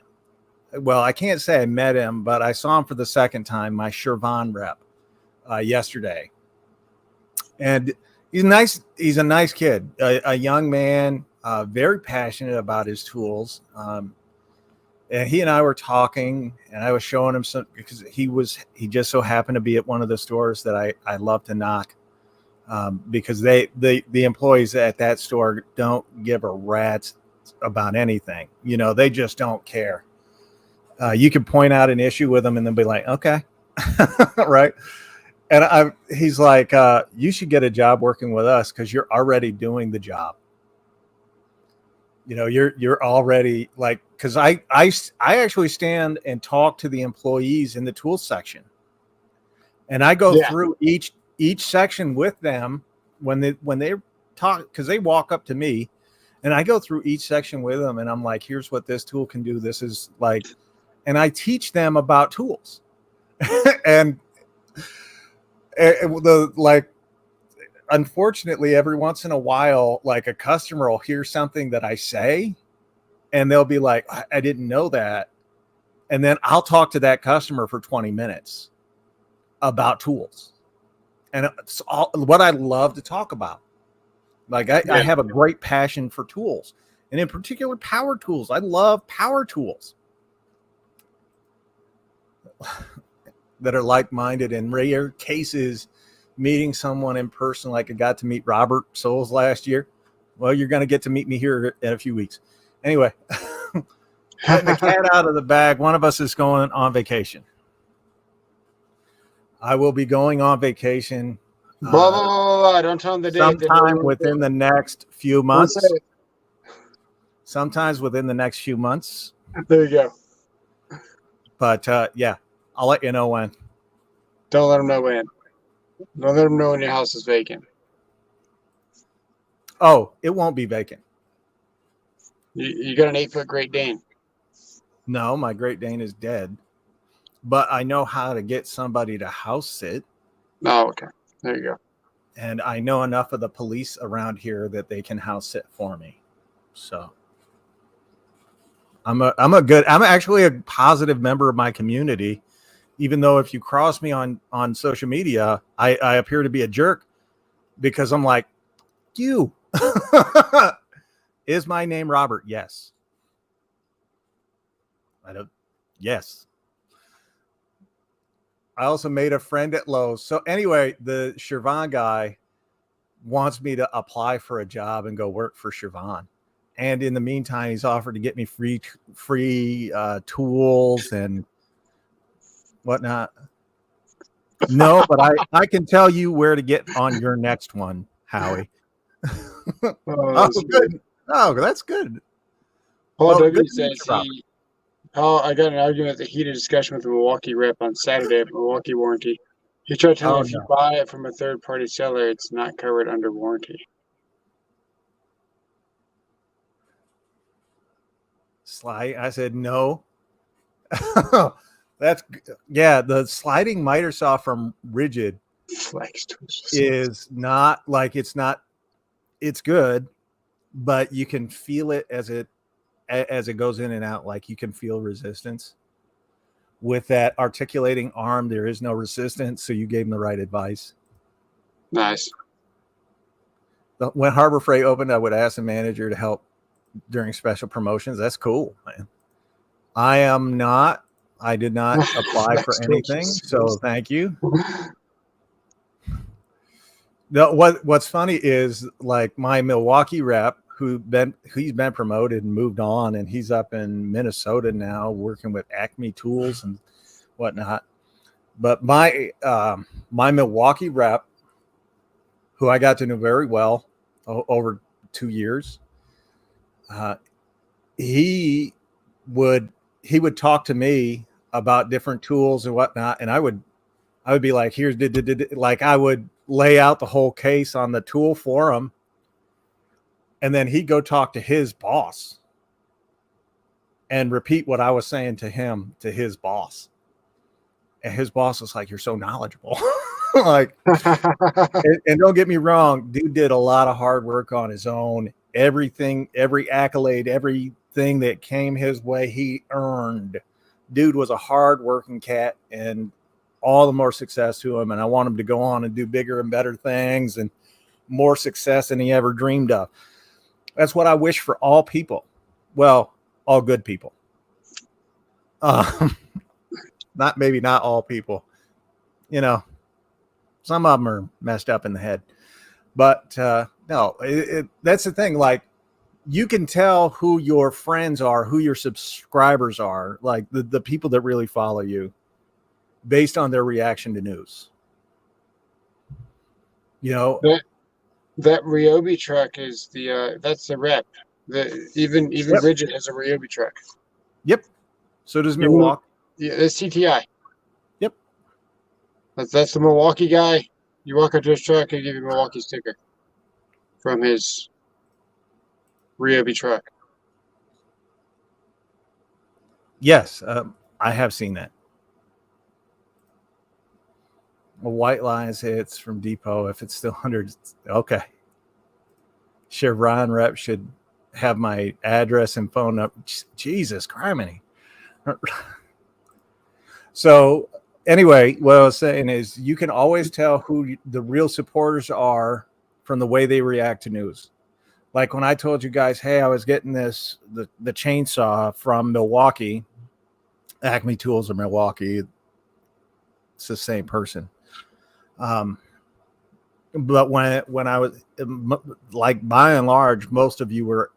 can't say I met him, but I saw him for the second time, my Shervan rep, yesterday. And he's nice. He's a nice kid, a young man, very passionate about his tools. And he and I were talking, and I was showing him some, because he just so happened to be at one of the stores that I love to knock, because the employees at that store don't give a rat's about anything. They just don't care. You can point out an issue with them and they'll be like, okay, right. And he's like, you should get a job working with us because you're already doing the job. You're already like, because I actually stand and talk to the employees in the tools section, and I go through each section with them when they talk, because they walk up to me, and I go through each section with them, and I'm like, here's what this tool can do. This is like, and I teach them about tools, and unfortunately, every once in a while, like a customer will hear something that I say, and they'll be like, I didn't know that. And then I'll talk to that customer for 20 minutes about tools. And it's what I love to talk about. Like I have a great passion for tools, and in particular, power tools. I love power tools that are like-minded. In rare cases, meeting someone in person, like I got to meet Robert Souls last year. Well, you're going to get to meet me here in a few weeks. Anyway, letting the cat out of the bag. One of us is going on vacation. I will be going on vacation. Don't tell them the date. Sometime within the next few months. Sometimes within the next few months. There you go. But I'll let you know when. Don't let them know when. Don't let them know when your house is vacant. Oh, it won't be vacant. You got an 8-foot Great Dane. No, my Great Dane is dead. But I know how to get somebody to house sit. Oh, okay. There you go. And I know enough of the police around here that they can house sit for me. So I'm actually a positive member of my community. Even though if you cross me on social media, I appear to be a jerk, because I'm like, you. Is my name Robert? Yes. Yes. I also made a friend at Lowe's. So anyway, the Shervan guy wants me to apply for a job and go work for Shervan. And in the meantime, he's offered to get me free tools and whatnot. No, but I can tell you where to get on your next one, Howie. Good. Oh, that's good. Paul W says I got an argument, a heated discussion with the Milwaukee rep on Saturday at Milwaukee Warranty. He tried to tell me if you buy it from a third-party seller, it's not covered under warranty. I said no. The sliding miter saw from Rigid is not like it's good, but you can feel it as it goes in and out. Like you can feel resistance with that articulating arm. There is no resistance. So you gave him the right advice. Nice. When Harbor Freight opened, I would ask the manager to help during special promotions. That's cool, man. I did not apply for anything. So thank you. What's funny is like my Milwaukee rep he's been promoted and moved on, and he's up in Minnesota now working with Acme Tools and whatnot. But my Milwaukee rep, who I got to know very well over 2 years, he would talk to me about different tools and whatnot, and I would be like, here's like I would lay out the whole case on the tool for him, and then he'd go talk to his boss and repeat what I was saying to him, to his boss. And his boss was like, "You're so knowledgeable." Like, and don't get me wrong, dude did a lot of hard work on his own. Everything, every accolade, everything that came his way, he earned. Dude was a hard working cat, and all the more success to him. And I want him to go on and do bigger and better things and more success than he ever dreamed of. That's what I wish for all people. Well, all good people. Not all people. You know, some of them are messed up in the head. But no, that's the thing. Like, you can tell who your friends are, who your subscribers are, like the people that really follow you, based on their reaction to news. You know, that Ryobi truck is that's the rep. Even Yep. Bridget has a Ryobi truck. Yep. So does Milwaukee. Yeah, it's CTI. Yep. That's the Milwaukee guy. You walk up to his truck, he'll give you a Milwaukee sticker from his Ryobi truck. Yes, I have seen that. A White Lions hits from Depot. If it's still 100, okay. Sure, Ryan Rep should have my address and phone number. Jesus criminy. So anyway, what I was saying is, you can always tell who the real supporters are from the way they react to news. Like when I told you guys, hey, I was getting the chainsaw from Milwaukee, Acme Tools of Milwaukee. It's the same person. But when I was, like, by and large, most of you were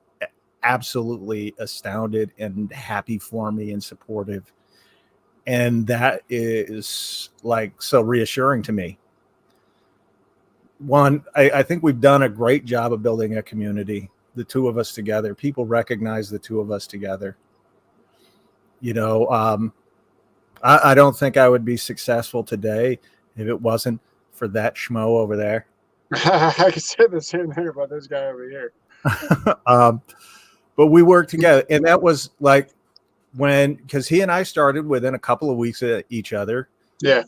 absolutely astounded and happy for me and supportive. And that is, like, so reassuring to me. One, I think we've done a great job of building a community, the two of us together. People recognize the two of us together. You know, I don't think I would be successful today if it wasn't for that schmo over there. I can say the same thing about this guy over here. But we worked together, and that was like because he and I started within a couple of weeks of each other. Yeah.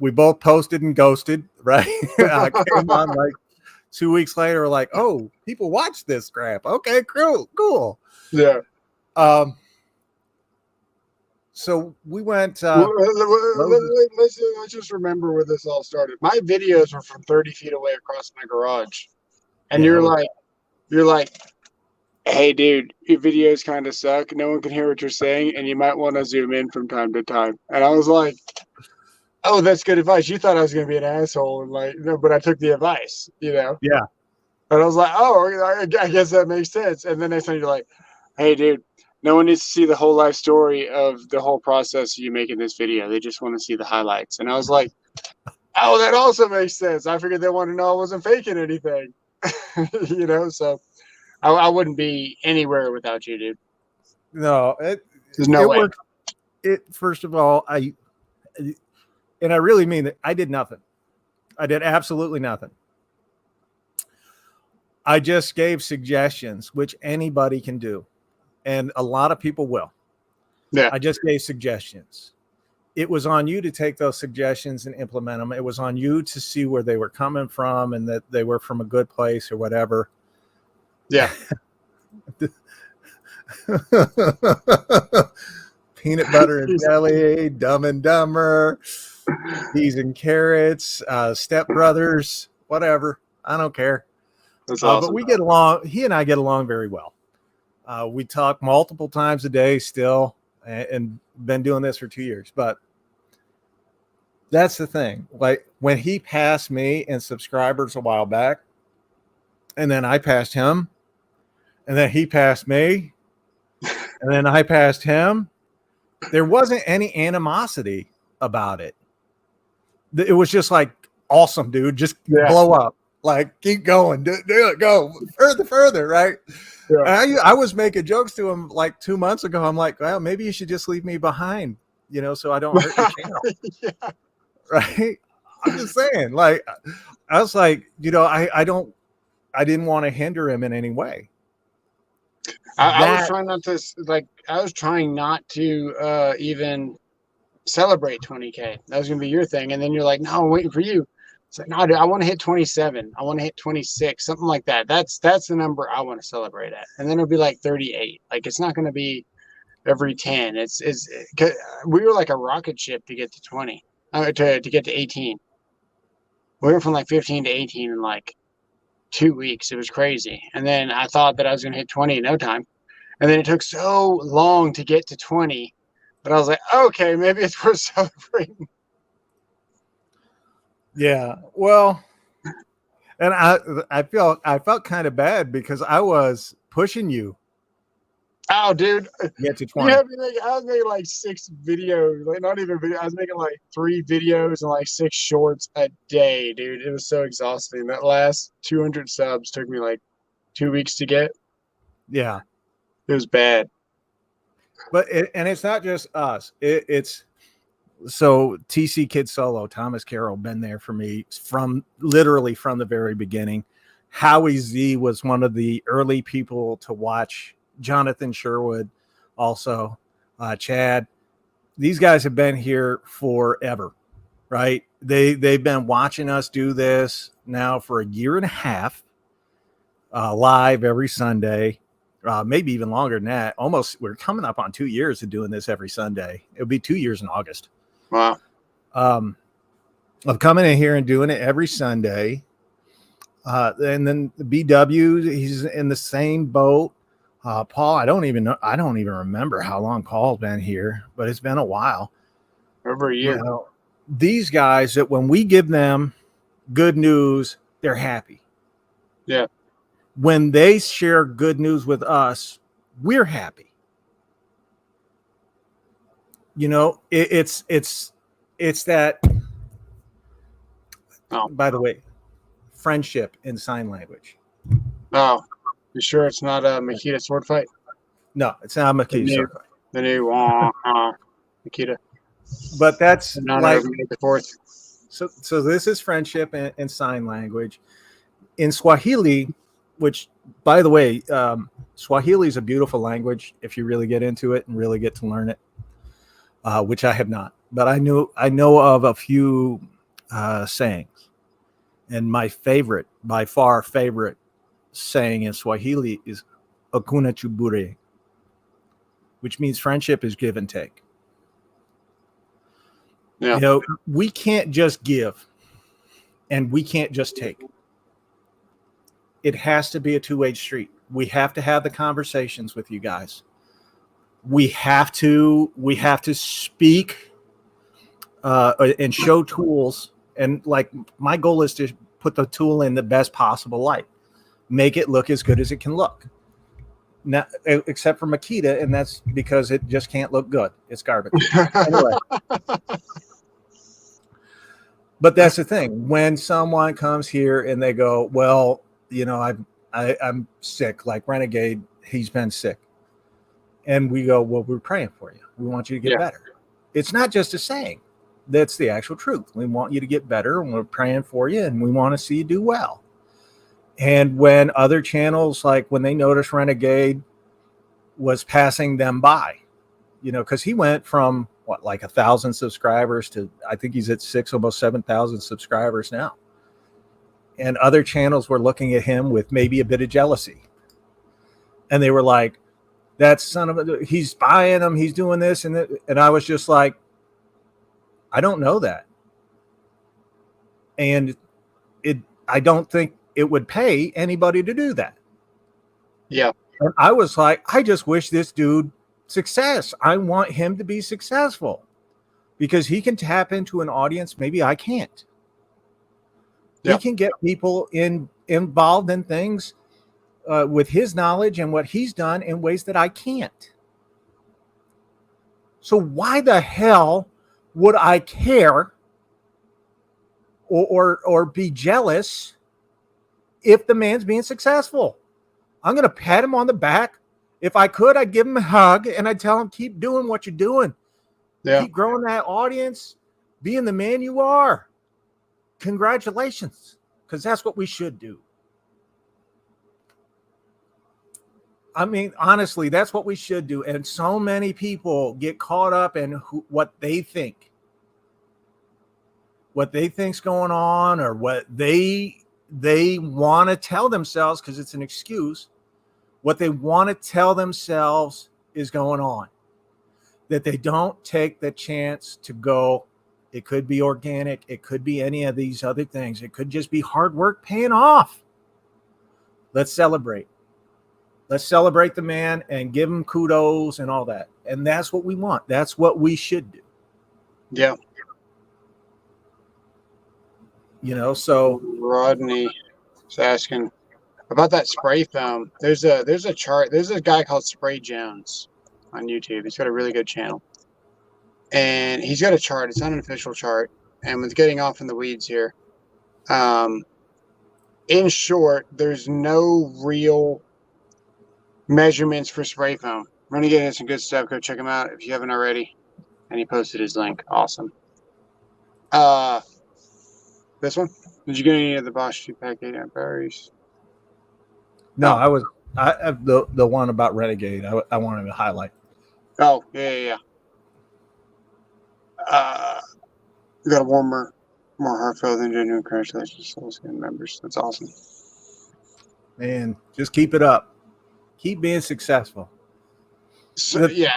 We both posted and ghosted, right? I came on like 2 weeks later, like, oh, people watch this crap. Okay, cool. Yeah. So we went. Let's just remember where this all started. My videos were from 30 feet away across my garage, and you're like, hey, dude, your videos kind of suck. No one can hear what you're saying, and you might want to zoom in from time to time. And I was like, oh, that's good advice. You thought I was going to be an asshole, and like, no, but I took the advice, you know? Yeah. And I was like, oh, I guess that makes sense. And then next time you're like, hey, dude, no one needs to see the whole life story of the whole process of you making this video. They just want to see the highlights. And I was like, oh, that also makes sense. I figured they want to know I wasn't faking anything, you know? So I wouldn't be anywhere without you, dude. No, there's no way. First of all, I really mean that I did nothing. I did absolutely nothing. I just gave suggestions, which anybody can do. And a lot of people will. Yeah. I just gave suggestions. It was on you to take those suggestions and implement them. It was on you to see where they were coming from and that they were from a good place or whatever. Yeah. Peanut butter and jelly, Dumb and Dumber, Peas and Carrots, Step Brothers, whatever. I don't care. That's awesome. But we get along. He and I get along very well. We talk multiple times a day still, and been doing this for 2 years. But that's the thing. Like when he passed me in subscribers a while back, and then I passed him, and then he passed me, and then I passed him, there wasn't any animosity about it. It was just like, awesome, dude. Just blow up. Like, keep going. Do it. Go further, right? Yeah. I was making jokes to him like 2 months ago. I'm like, well, maybe you should just leave me behind, you know, so I don't hurt your channel. Yeah. Right? I'm just saying, like, I was like, you know, I didn't want to hinder him in any way. I was trying not to I was trying not to even celebrate 20K. That was gonna be your thing, and then you're like, no, I'm waiting for you. It's like, no, dude, I want to hit 27. I want to hit 26, something like that. That's the number I want to celebrate at, and then it'll be like 38. Like it's not gonna be every 10. We were like a rocket ship to get to 20, to get to 18. We went from like 15 to 18 in like 2 weeks. It was crazy, and then I thought that I was gonna hit 20 in no time, and then it took so long to get to 20. But I was like, okay, maybe it's worth celebrating. Yeah, well, and I felt kind of bad because I was pushing you. Oh, dude, get to 20. I was making like 6 videos, like not even video. I was making like 3 videos and like 6 shorts a day, dude. It was so exhausting. That last 200 subs took me like 2 weeks to get. Yeah, it was bad. But it's not just us. It's so TC Kid Solo, Thomas Carroll, been there for me literally from the very beginning. Howie Z was one of the early people to watch. Jonathan Sherwood, also Chad. These guys have been here forever, right? They've been watching us do this now for a year and a half, live every Sunday. Maybe even longer than that. Almost, we're coming up on 2 years of doing this every Sunday. It'll be 2 years in August. Wow. Of coming in here and doing it every Sunday. And then the BW, he's in the same boat. Paul, I don't even remember how long Paul's been here, but it's been a while. Over a year. You know, these guys, that when we give them good news, they're happy. Yeah. When they share good news with us, we're happy. You know, it's that. Oh. By the way, friendship in sign language. Oh, you sure it's not a Makita sword fight? No, it's not a Makita sword fight. The new Makita. But that's like the 4th. So this is friendship in sign language. In Swahili, which, by the way, Swahili is a beautiful language if you really get into it and really get to learn it, which I have not. But I know of a few sayings, and my favorite, by far favorite, saying in Swahili is "Hakuna chubure," which means friendship is give and take. Yeah. You know, we can't just give, and we can't just take. It has to be a two-way street. We have to have the conversations with you guys. We have to speak and show tools. And like, my goal is to put the tool in the best possible light, make it look as good as it can look. Now, except for Makita, and that's because it just can't look good. It's garbage. Anyway. But that's the thing. When someone comes here and they go, well, you know, I'm sick, like Renegade, he's been sick. And we go, well, we're praying for you. We want you to get better. It's not just a saying. That's the actual truth. We want you to get better, and we're praying for you, and we want to see you do well. And when other channels, like when they noticed Renegade was passing them by, you know, because he went from like 1,000 subscribers to, I think he's at 6, almost 7,000 subscribers now. And other channels were looking at him with maybe a bit of jealousy. And they were like, that son of a, he's buying them, he's doing this. And I was just like, I don't know that. And I don't think it would pay anybody to do that. Yeah. And I was like, I just wish this dude success. I want him to be successful because he can tap into an audience maybe I can't. Yeah. He can get people involved in things with his knowledge and what he's done in ways that I can't. So why the hell would I care or be jealous if the man's being successful? I'm going to pat him on the back. If I could, I'd give him a hug and I'd tell him, keep doing what you're doing. Yeah. Keep growing that audience, being the man you are. Congratulations, because that's what we should do. I mean, honestly, that's what we should do. And so many people get caught up in what they think's going on, or what they want to tell themselves, because it's an excuse. What they want to tell themselves is going on, that they don't take the chance to go. It could be organic. It could be any of these other things. It could just be hard work paying off. Let's celebrate. Let's celebrate the man and give him kudos and all that. And that's what we want. That's what we should do. Yeah. You know, so Rodney is asking about that spray foam. There's a chart. There's a guy called Spray Jones on YouTube. He's got a really good channel. And he's got a chart. It's not an official chart. And with getting off in the weeds here, in short, there's no real measurements for spray foam. Renegade has some good stuff. Go check him out if you haven't already. And he posted his link. Awesome. This one? Did you get any of the Bosch 2-pack 8-amp batteries? No, I the one about Renegade. I wanted to highlight. Oh, yeah. We got a warmer, more heartfelt than genuine congratulations to those members. That's awesome. Man, just keep it up. Keep being successful. So, yeah.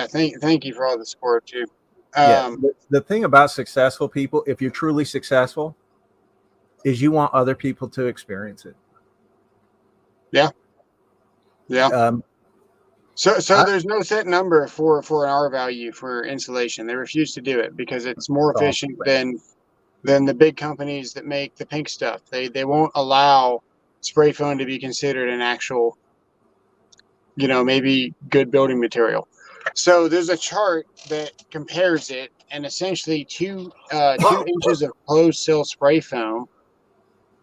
Thank you for all the support too. The thing about successful people, if you're truly successful, is you want other people to experience it. Yeah. So there's no set number for an R value for insulation. They refuse to do it because it's more efficient than the big companies that make the pink stuff. They won't allow spray foam to be considered an actual, maybe good building material. So there's a chart that compares it, and essentially 2 inches of closed cell spray foam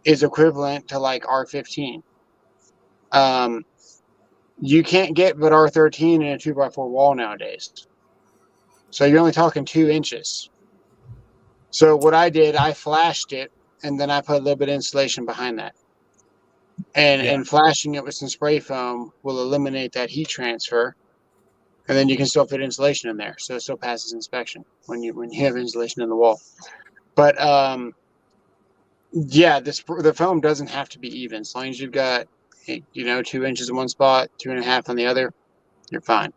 is equivalent to like R15. You can't get but R13 in a 2x4 wall nowadays. So you're only talking 2 inches. So what I did, I flashed it, and then I put a little bit of insulation behind that. And flashing it with some spray foam will eliminate that heat transfer. And then you can still fit insulation in there. So it still passes inspection when you have insulation in the wall. But the foam doesn't have to be even. As long as you've got 2 inches in one spot, 2.5 on the other, you're fine.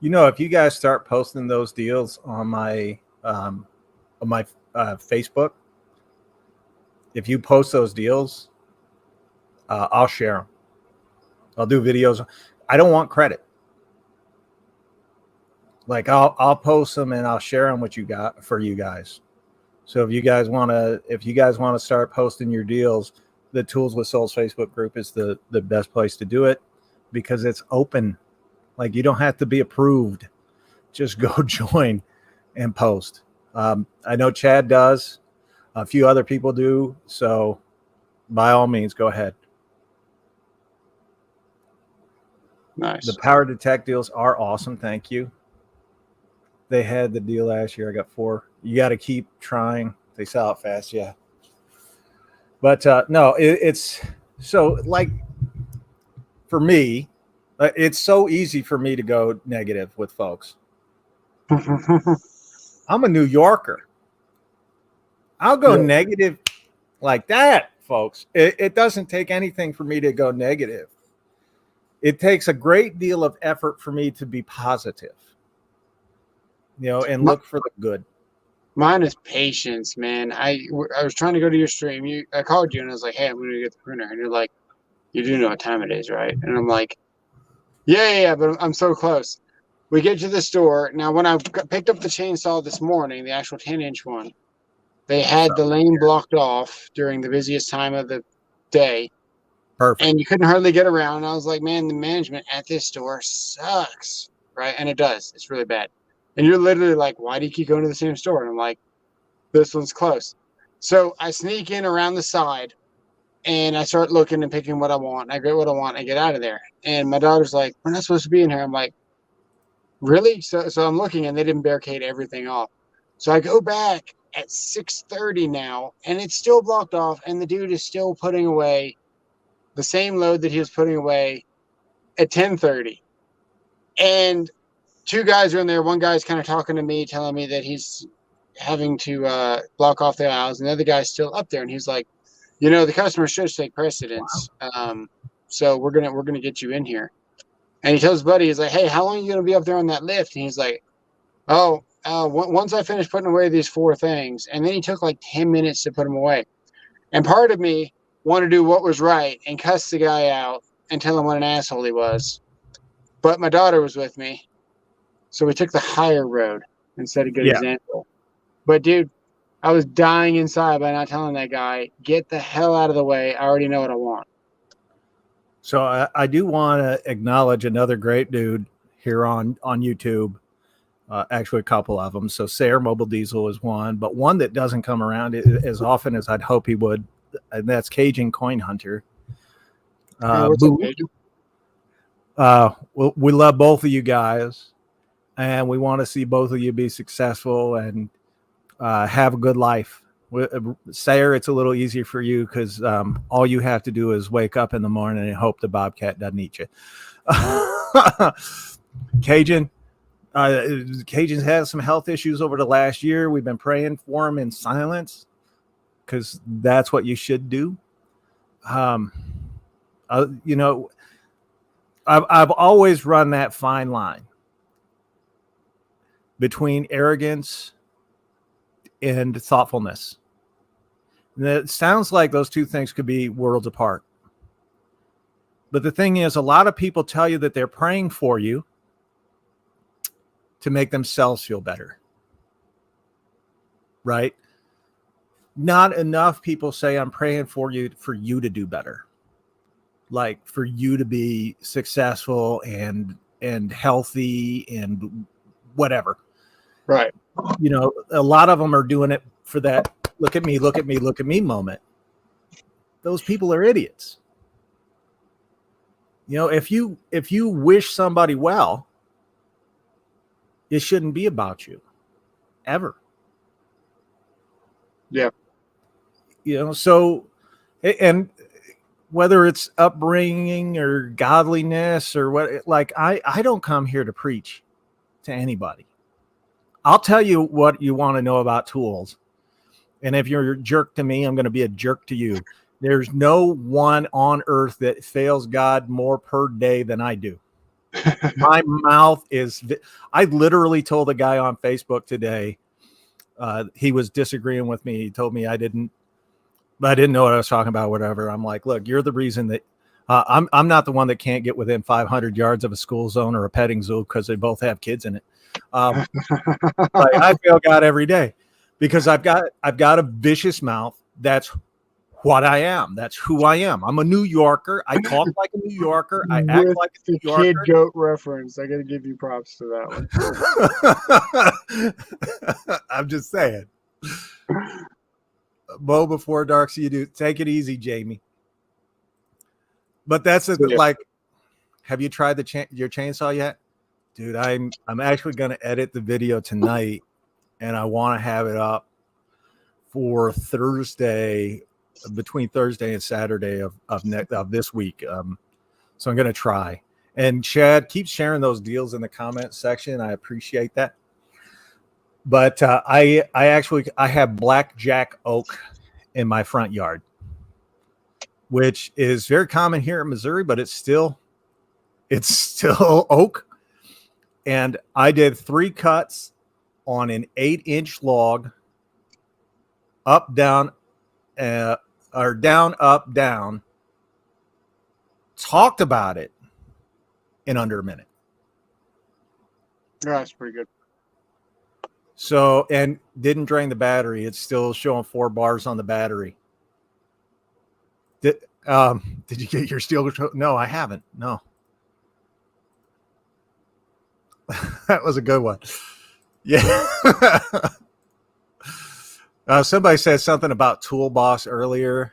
If you guys start posting those deals on my Facebook, if you post those deals, I'll share them. I'll do videos. I don't want credit. Like I'll post them and I'll share them with you guys. So if you guys want to start posting your deals, the Tools with Souls Facebook group is the best place to do it, because it's open. Like, you don't have to be approved. Just go join and post. I know Chad does. A few other people do. So by all means, go ahead. Nice. The Power Detect deals are awesome. Thank you. They had the deal last year. I got 4. You got to keep trying. They sell out fast. Yeah. But no, it's so, like, for me, it's so easy for me to go negative with folks. I'm a New Yorker. I'll go negative like that, folks. It doesn't take anything for me to go negative. It takes a great deal of effort for me to be positive, and look for the good. Mine is patience, man. I was trying to go to your stream. I called you and I was like, hey, I'm going to get the printer. And you're like, you do know what time it is, right? And I'm like, yeah, but I'm so close. We get to the store. Now, when I picked up the chainsaw this morning, the actual 10-inch one, they had the lane blocked off during the busiest time of the day. Perfect. And you couldn't hardly get around. And I was like, man, the management at this store sucks, right? And it does. It's really bad. And you're literally like, why do you keep going to the same store? And I'm like, this one's close. So I sneak in around the side, and I start looking and picking what I want. I get what I want. I get out of there. And my daughter's like, we're not supposed to be in here. I'm like, really? So I'm looking, and they didn't barricade everything off. So I go back, at 6:30 now, and it's still blocked off, and the dude is still putting away the same load that he was putting away at 10:30. And two guys are in there. One guy's kind of talking to me, telling me that he's having to block off the aisles, and the other guy's still up there, and he's like, the customer should take precedence. Wow. So we're gonna get you in here. And he tells his buddy, he's like, hey, how long are you gonna be up there on that lift? And he's like, oh, once I finish putting away these 4 things. And then he took like 10 minutes to put them away. And part of me wanted to do what was right and cuss the guy out and tell him what an asshole he was. But my daughter was with me, so we took the higher road and set a good example. But, dude, I was dying inside by not telling that guy, get the hell out of the way. I already know what I want. So I do want to acknowledge another great dude here on YouTube. Actually, a couple of them. So Sayre Mobile Diesel is one, but one that doesn't come around as often as I'd hope he would, and that's Cajun Coin Hunter. What's up, Cajun? We love both of you guys, and we want to see both of you be successful and have a good life. Sayre, it's a little easier for you because all you have to do is wake up in the morning and hope the bobcat doesn't eat you. Cajun's had some health issues over the last year. We've been praying for him in silence because that's what you should do. I've always run that fine line between arrogance and thoughtfulness. And it sounds like those two things could be worlds apart. But the thing is, a lot of people tell you that they're praying for you to make themselves feel better. Right? Not enough people say, I'm praying for you to do better. Like for you to be successful and healthy and whatever. Right. A lot of them are doing it for that look at me moment. Those people are idiots. If you wish somebody well, it shouldn't be about you ever. Yeah. So, and whether it's upbringing or godliness or what, like I don't come here to preach to anybody. I'll tell you what you want to know about tools. And if you're a jerk to me, I'm going to be a jerk to you. There's no one on earth that fails God more per day than I do. My mouth is, I literally told a guy on Facebook today, he was disagreeing with me. He told me I didn't know what I was talking about, whatever. I'm like, look, you're the reason that I'm not the one that can't get within 500 yards of a school zone or a petting zoo because they both have kids in it. But I fail God every day because I've got a vicious mouth. That's what I am. That's who I am. I'm a New Yorker. I talk like a New Yorker. I act like a New Yorker. Kid goat reference. I got to give you props to that one. I'm just saying. Mow before dark, so you do. Take it easy, Jamie. But that's like, have you tried your chainsaw yet? Dude, I'm actually going to edit the video tonight, and I want to have it up for Thursday, between Thursday and Saturday of this week. So I'm going to try. And Chad, keep sharing those deals in the comment section. I appreciate that. But I have blackjack oak in my front yard, which is very common here in Missouri, but it's still oak. And I did 3 cuts on an 8-inch log, up, down, or down, up, down. Talked about it in under a minute. Yeah, that's pretty good. So, and didn't drain the battery. It's still showing 4 bars on the battery. Did you get your steel? No, I haven't. No. That was a good one. Yeah. Somebody said something about Tool Boss earlier.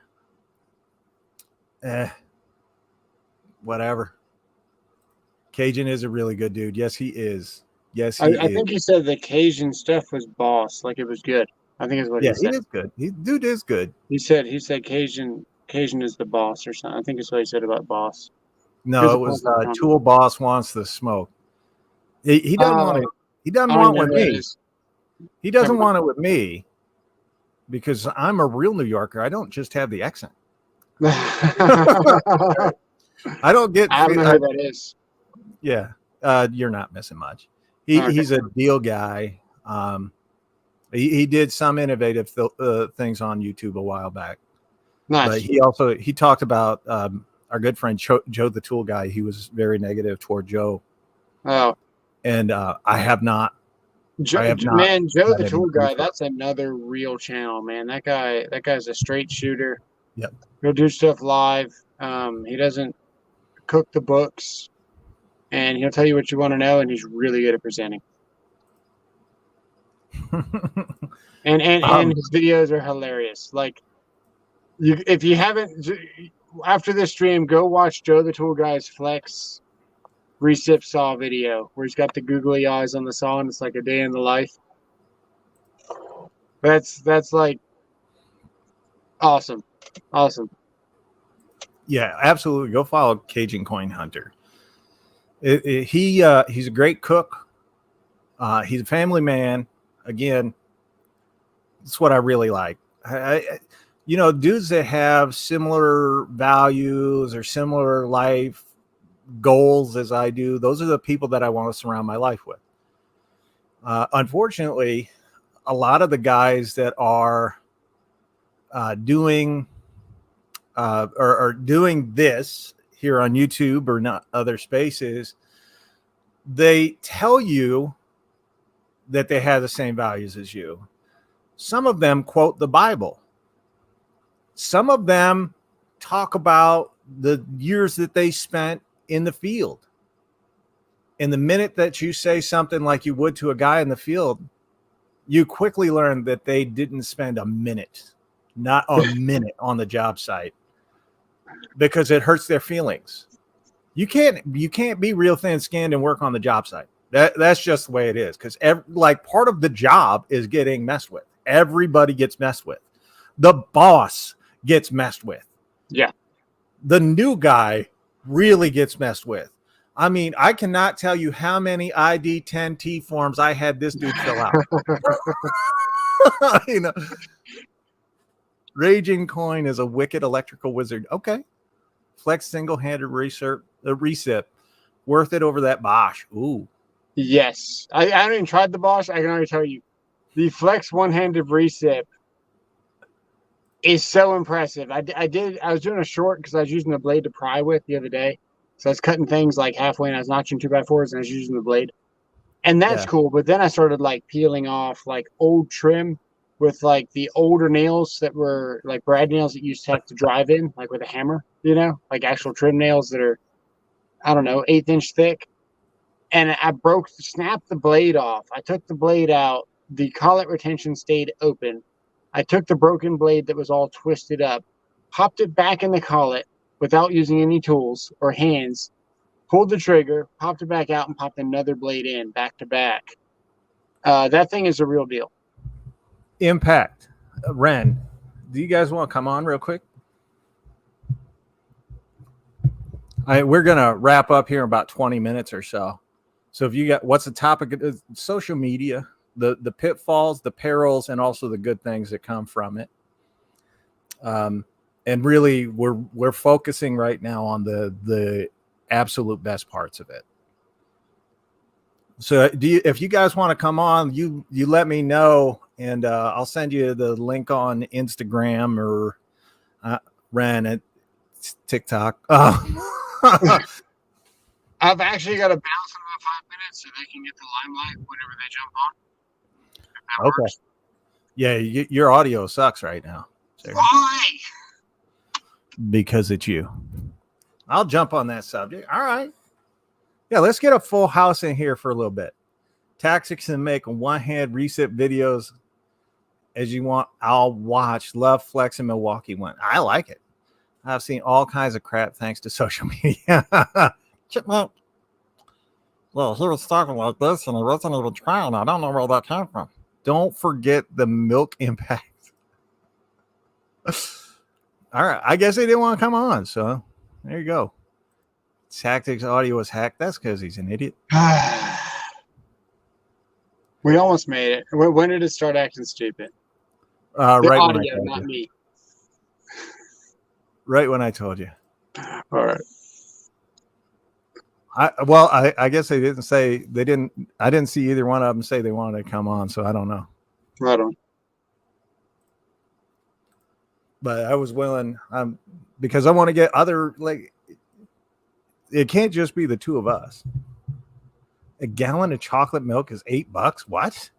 Whatever. Cajun is a really good dude. Yes, he is. Yes, I think he said the Cajun stuff was boss, like it was good. I think is what Yeah, he said. he is good. Dude is good. He said Cajun is the boss or something. I think it's what he said about boss. No, it was Tool Boss wants the smoke. He doesn't want it. He doesn't I don't want know with who that me. is. He doesn't want it with me because I'm a real New Yorker. I don't just have the accent. I don't get. I don't know who that is. Yeah, you're not missing much. He's a deal guy. He did some innovative things on YouTube a while back. Nice. But he talked about our good friend Joe the Tool Guy. He was very negative toward Joe. Oh, and I have not. Joe the Tool Guy. That's another real channel, man. That guy's a straight shooter. Yep. He'll do stuff live. He doesn't cook the books, and he'll tell you what you want to know, and he's really good at presenting. and his videos are hilarious. Like, if you haven't, after this stream, go watch Joe the Tool Guy's Flex recip saw video where he's got the googly eyes on the saw, and it's like a day in the life. That's like awesome. Yeah, absolutely. Go follow Cajun Coin Hunter. He's a great cook. He's a family man. Again, that's what I really like. Dudes that have similar values or similar life goals as I do, those are the people that I want to surround my life with. Unfortunately, a lot of the guys that are doing this here on YouTube or not other spaces, they tell you that they have the same values as you. Some of them quote the Bible. Some of them talk about the years that they spent in the field. And the minute that you say something like you would to a guy in the field, you quickly learn that they didn't spend a minute, not a minute on the job site, because it hurts their feelings. You can't be real thin-skinned and work on the job site. That's just the way it is, because part of the job is getting messed with. Everybody gets messed with. The boss gets messed with. Yeah. The new guy really gets messed with. I mean, I cannot tell you how many ID10T forms I had this dude fill out. Raging Coin is a wicked electrical wizard. Okay. Flex single-handed recip. Worth it over that Bosch. Ooh. Yes. I haven't even tried the Bosch. I can already tell you. The Flex one-handed recip is so impressive. I was doing a short because I was using the blade to pry with the other day. So I was cutting things like halfway and I was notching 2x4s and I was using the blade. And that's cool. But then I started like peeling off like old trim with like the older nails that were like brad nails that you used to have to drive in, like with a hammer, like actual trim nails that are, I don't know, 1/8 inch thick. And I snapped the blade off. I took the blade out. The collet retention stayed open. I took the broken blade that was all twisted up, popped it back in the collet without using any tools or hands, pulled the trigger, popped it back out, and popped another blade in back to back. That thing is a real deal. Impact. Ren, do you guys want to come on real quick? We're going to wrap up here in about 20 minutes or so. So if you got, what's the topic? Social media, the pitfalls, the perils, and also the good things that come from it. And really, we're focusing right now on the absolute best parts of it. So if you guys want to come on, you let me know, and I'll send you the link on Instagram or Ren at TikTok. I've actually got to bounce in about 5 minutes so they can get the limelight whenever they jump on. Okay. Works. Yeah, your audio sucks right now. Why? Because it's you. I'll jump on that subject. All right. Yeah, let's get a full house in here for a little bit. Tactics and make one-hand recip videos as you want. I'll watch. Love Flex in Milwaukee one. I like it. I've seen all kinds of crap thanks to social media. Chipmunk. Well, he was talking like this and he wasn't even trying. I don't know where that came from. don't forget the milk impact. All right. I guess they didn't want to come on. So there you go. Tactics audio was hacked. That's because he's an idiot. We almost made it. When did it start acting stupid? Right audio, not me. Right when I told you. All right. I guess they didn't say they didn't. I didn't see either one of them say they wanted to come on, so I don't know. Right on. But I was willing, because I want to get other, like, it can't just be the two of us. A gallon of chocolate milk is $8. What?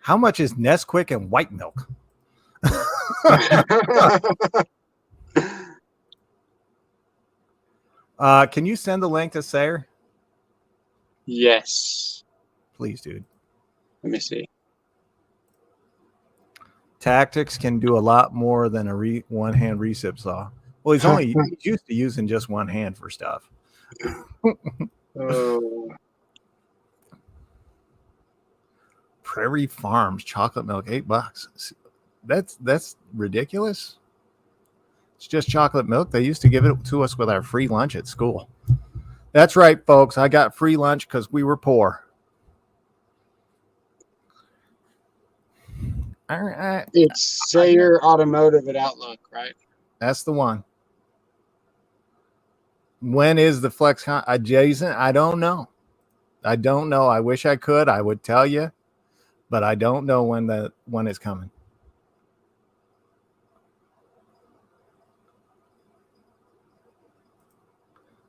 How much is Nesquik and white milk? Can you send the link to Sayer? Yes. Please, dude. Let me see. Tactics can do a lot more than a one-hand recip saw. Well, he's only used to using just one hand for stuff. Prairie Farms chocolate milk, $8. That's ridiculous. It's just chocolate milk. They used to give it to us with our free lunch at school. That's right, folks. I got free lunch because we were poor. All right. It's Sayer Automotive at Outlook, right? That's the one. When is the FlexCon? Jason, I don't know. I wish I could. I would tell you, but I don't know when it's coming.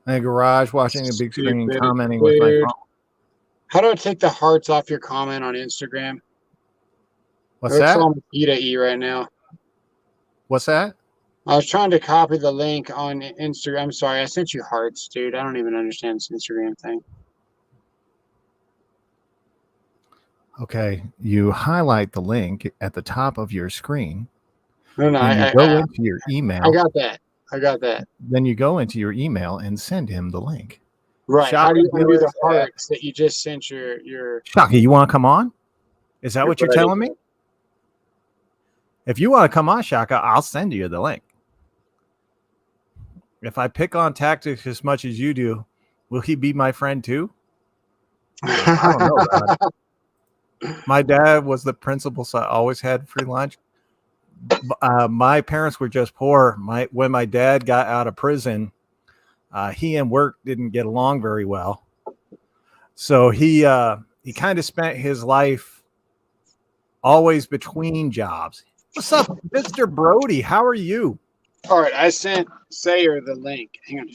In a garage watching a big screen, commenting with my phone. How do I take the hearts off your comment on Instagram? What's that? On E right now. What's that? I was trying to copy the link on Instagram. I'm sorry, I sent you hearts, dude. I don't even understand this Instagram thing. Okay, you highlight the link at the top of your screen. No, you go into your email. I got that. Then you go into your email and send him the link. Right. How do you undo the hearts that you just sent your Shaka, you want to come on? Is that what you're telling me? If you want to come on, Shaka, I'll send you the link. If I pick on Tactics as much as you do, will he be my friend too? I don't know, Brad. My dad was the principal, so I always had free lunch. My parents were just poor. When my dad got out of prison, he and work didn't get along very well. So he kind of spent his life always between jobs. What's up, Mr. Brody? How are you? All right, I sent Sayer the link. Hang on.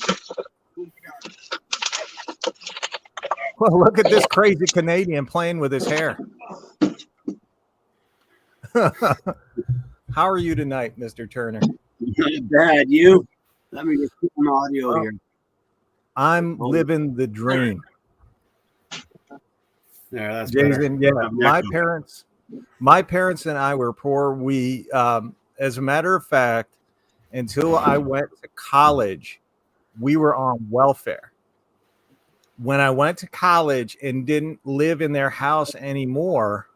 Well, look at this crazy Canadian playing with his hair. How are you tonight, Mr. Turner? Not bad. You? Let me just put an audio here. I'm living the dream. There, that's Jason. better. Yeah, my parents and I were poor. We, as a matter of fact, until I went to college, we were on welfare. When I went to college and didn't live in their house anymore,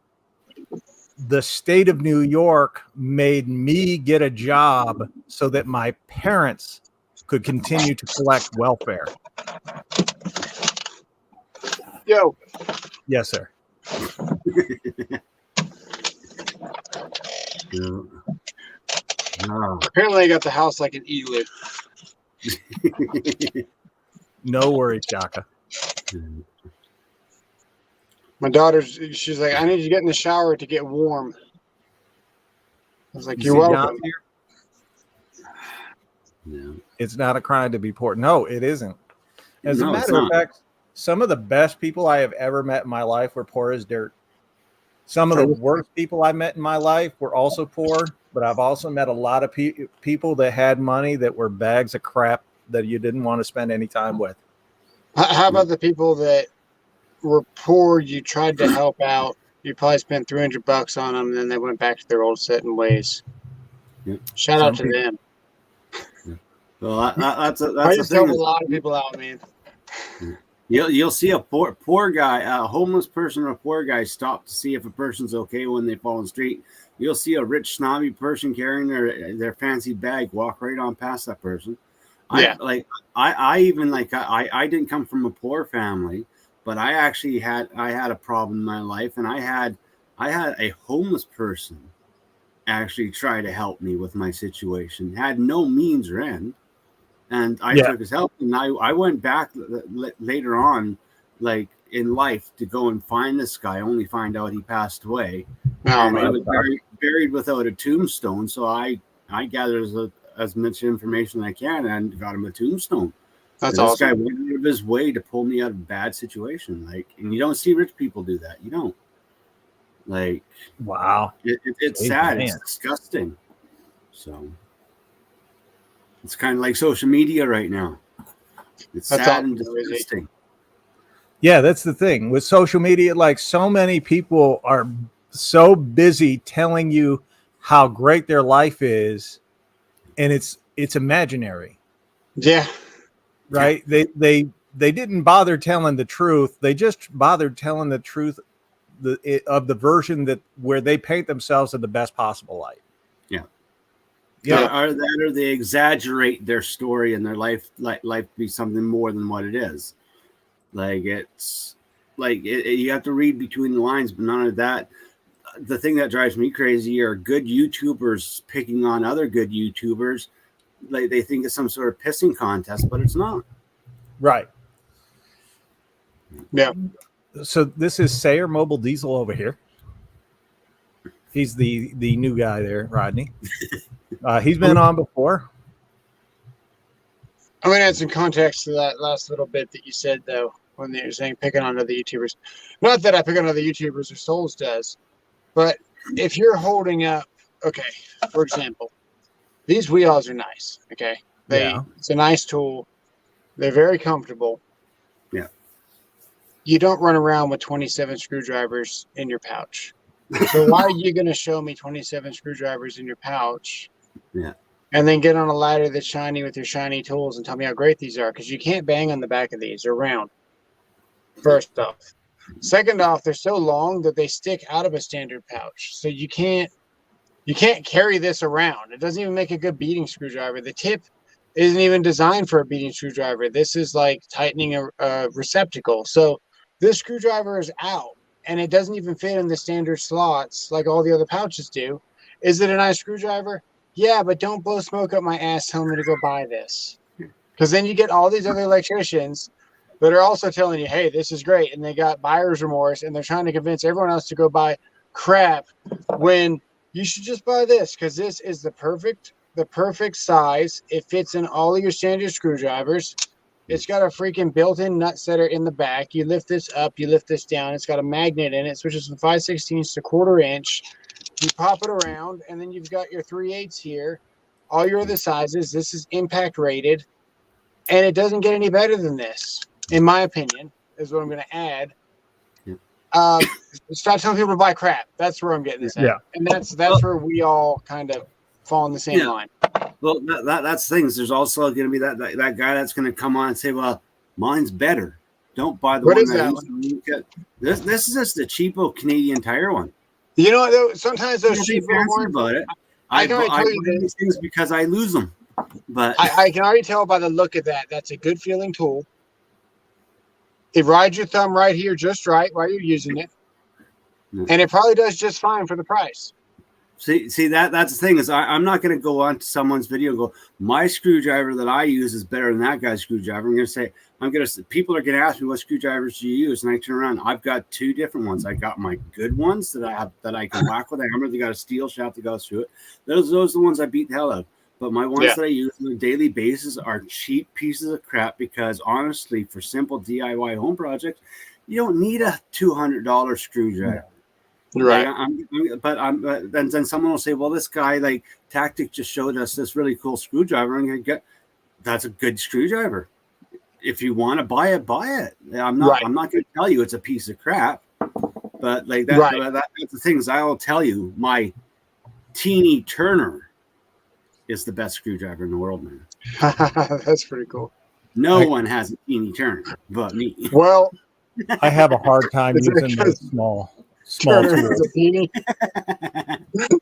the state of New York made me get a job so that my parents could continue to collect welfare. Yo. Yes, sir. Apparently I got the house like an igloo. No worries, Shaka. My she's like, I need to get in the shower to get warm. I was like, you're welcome. Yeah. It's not a crime to be poor. No, it isn't. As a matter of fact, some of the best people I have ever met in my life were poor as dirt. Some of the worst people I met in my life were also poor, but I've also met a lot of people that had money that were bags of crap that you didn't want to spend any time with. How about the people that were poor, you tried to help out, you probably spent $300 on them, and then they went back to their old set and ways. Yeah. Shout out to them. Well, that's I used to help a lot of people out, man. You'll see a poor guy, a homeless person or a poor guy stop to see if a person's okay when they fall in the street. You'll see a rich snobby person carrying their fancy bag walk right on past that person. Yeah. I didn't come from a poor family, but I actually had a problem in my life, and I had a homeless person actually try to help me with my situation. Had no means or end. And I took his help, and I went back later on, like in life, to go and find this guy. Only find out he passed away, and he was buried without a tombstone. So I gathered as much information as I can and got him a tombstone. That's awesome. This guy went out of his way to pull me out of a bad situation. And you don't see rich people do that. You don't. Wow, it's sad. Man. It's disgusting. So. It's kind of like social media right now. It's sad and disgusting. Yeah, that's the thing with social media. Like, so many people are so busy telling you how great their life is, and it's imaginary. Yeah. Right. Yeah. They didn't bother telling the truth. They just bothered telling the truth of the version where they paint themselves in the best possible light. Yeah. Yeah, or they exaggerate their story and their life to be something more than what it is. It's you have to read between the lines, but none of that. The thing that drives me crazy are good YouTubers picking on other good YouTubers. They think it's some sort of pissing contest, but it's not. Right. Yeah. So this is Sayer Mobile Diesel over here. He's the new guy there, Rodney. He's been on before. I'm going to add some context to that last little bit that you said, though, when you're saying picking on other YouTubers. Not that I pick on other YouTubers or Souls does, but if you're holding up, okay, for example, these wheels are nice, okay? It's a nice tool. They're very comfortable. Yeah. You don't run around with 27 screwdrivers in your pouch. So why are you going to show me 27 screwdrivers in your pouch? Yeah. And then get on a ladder that's shiny with your shiny tools and tell me how great these are, because you can't bang on the back of these. They're round. First off. Second off, they're so long that they stick out of a standard pouch. So you can't carry this around. It doesn't even make a good beating screwdriver. The tip isn't even designed for a beating screwdriver. This is like tightening a receptacle. So this screwdriver is out, and it doesn't even fit in the standard slots like all the other pouches do. Is it a nice screwdriver? Yeah, but don't blow smoke up my ass telling me to go buy this. Because then you get all these other electricians that are also telling you, hey, this is great. And they got buyer's remorse, and they're trying to convince everyone else to go buy crap when you should just buy this, because this is the perfect size. It fits in all of your standard screwdrivers. It's got a freaking built-in nut setter in the back. You lift this up, you lift this down. It's got a magnet in it. It switches from 5/16 to 1/4 inch. You pop it around, and then you've got your 3/8 here. All your other sizes. This is impact rated, and it doesn't get any better than this, in my opinion, is what I'm going to add. Yeah. Stop telling people to buy crap. That's where I'm getting this at. Yeah. And that's where we all kind of fall in the same line. Well, that's things. There's also going to be that guy that's going to come on and say, well, mine's better. Don't buy the what one is that one? This is just the cheapo Canadian Tire one. You know what? Sometimes those cheap ones about it. I can already tell you these things because I lose them. But I can already tell by the look of that. That's a good feeling tool. It rides your thumb right here just right while you're using it. Yeah. And it probably does just fine for the price. See that's the thing is I'm not going to go on to someone's video and go, my screwdriver that I use is better than that guy's screwdriver. I'm going to say, people are going to ask me, what screwdrivers do you use? And I turn around, I've got two different ones. I got my good ones that I can whack with a hammer. They got a steel shaft that goes through it. Those are the ones I beat the hell out of. But my ones that I use on a daily basis are cheap pieces of crap, because honestly, for simple DIY home projects, you don't need a $200 screwdriver. Right. Then someone will say, well, this guy like Tactic just showed us this really cool screwdriver. I'm going to get, that's a good screwdriver. If you want to buy it, buy it. I'm not going to tell you it's a piece of crap, but like that's the things I'll tell you. My Teeny Turner is the best screwdriver in the world, man. That's pretty cool. No one has a teeny turn but me. Well, I have a hard time Is it using the because small Turner tools. is a teeny.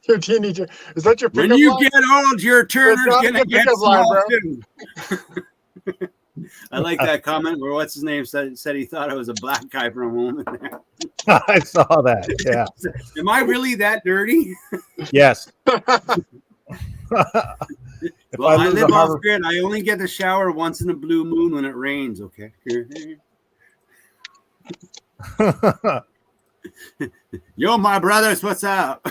Your teeny. Is that your When pickup you line? get old, your Turner's not a gonna good get pickup line, small bro. too. I like that comment where what's his name said he thought I was a black guy for a moment there. I saw that. Yeah. Am I really that dirty? Yes. If Well, I lose a live off Harvard- grid. I only get to shower once in a blue moon when it rains. Okay. Yo, my brothers, what's up?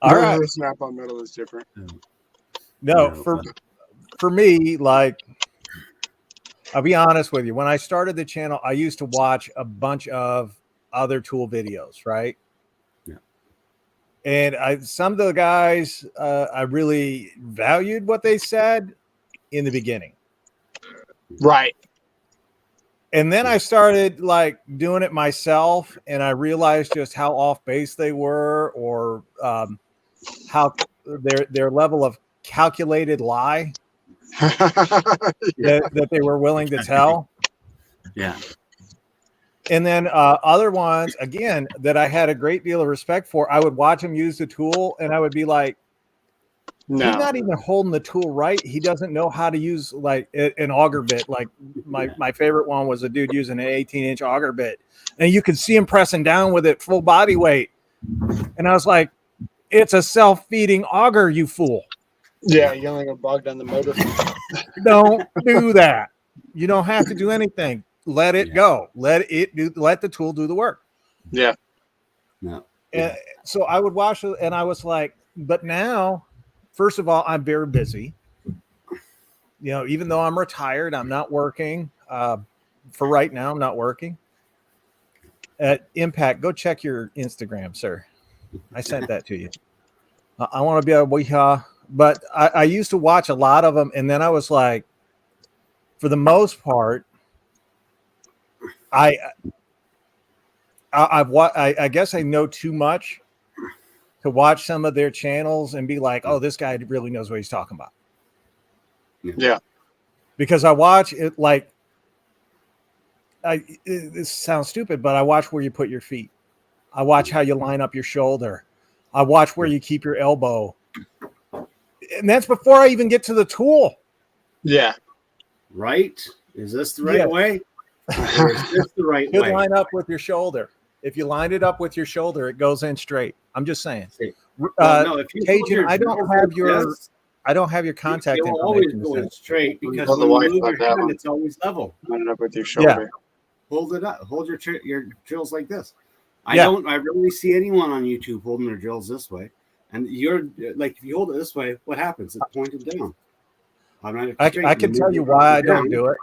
All right. The Snap-on metal is different. No, for me, like, I'll be honest with you. When I started the channel, I used to watch a bunch of other tool videos, right? Yeah. And some of the guys, I really valued what they said in the beginning. Right. And then I started like doing it myself, and I realized just how off base they were, or how their level of calculated lie that they were willing to tell. Yeah. And then other ones, again, that I had a great deal of respect for, I would watch him use the tool, and I would be like, he's not even holding the tool right. He doesn't know how to use like an auger bit. Like my favorite one was a dude using an 18-inch auger bit, and you could see him pressing down with it full body weight. And I was like, it's a self-feeding auger, you fool. Yeah, you only gonna bog down the motor. Don't do that. You don't have to do anything. Let it go. Let the tool do the work. Yeah. No. And so I would watch it, and I was like, but now, first of all, I'm very busy. You know, even though I'm retired, I'm not working. For right now, I'm not working. At Impact, go check your Instagram, sir. I sent that to you. I want to be a weehaw, but I used to watch a lot of them, and then I was like, for the most part, I guess I know too much to watch some of their channels and be like, oh, this guy really knows what he's talking about. Yeah. Because I watch it like, this sounds stupid, but I watch where you put your feet. I watch how you line up your shoulder. I watch where you keep your elbow. And that's before I even get to the tool. Yeah. Right? Is this the right way? Or is this the right You way? line up with your shoulder. If you line it up with your shoulder, it goes in straight. I'm just saying. No, if you hold Cajun, your I don't drills have like your this, contact it will always information. go in straight because On the when you Wi-Fi move your hand, down. it's always level. Line it up with your shoulder. Hold it up. Hold your drills like this. I Yeah. rarely see anyone on YouTube holding their drills this way. And you're like, if you hold it this way, what happens? It's pointed down. I can tell you why I don't do it.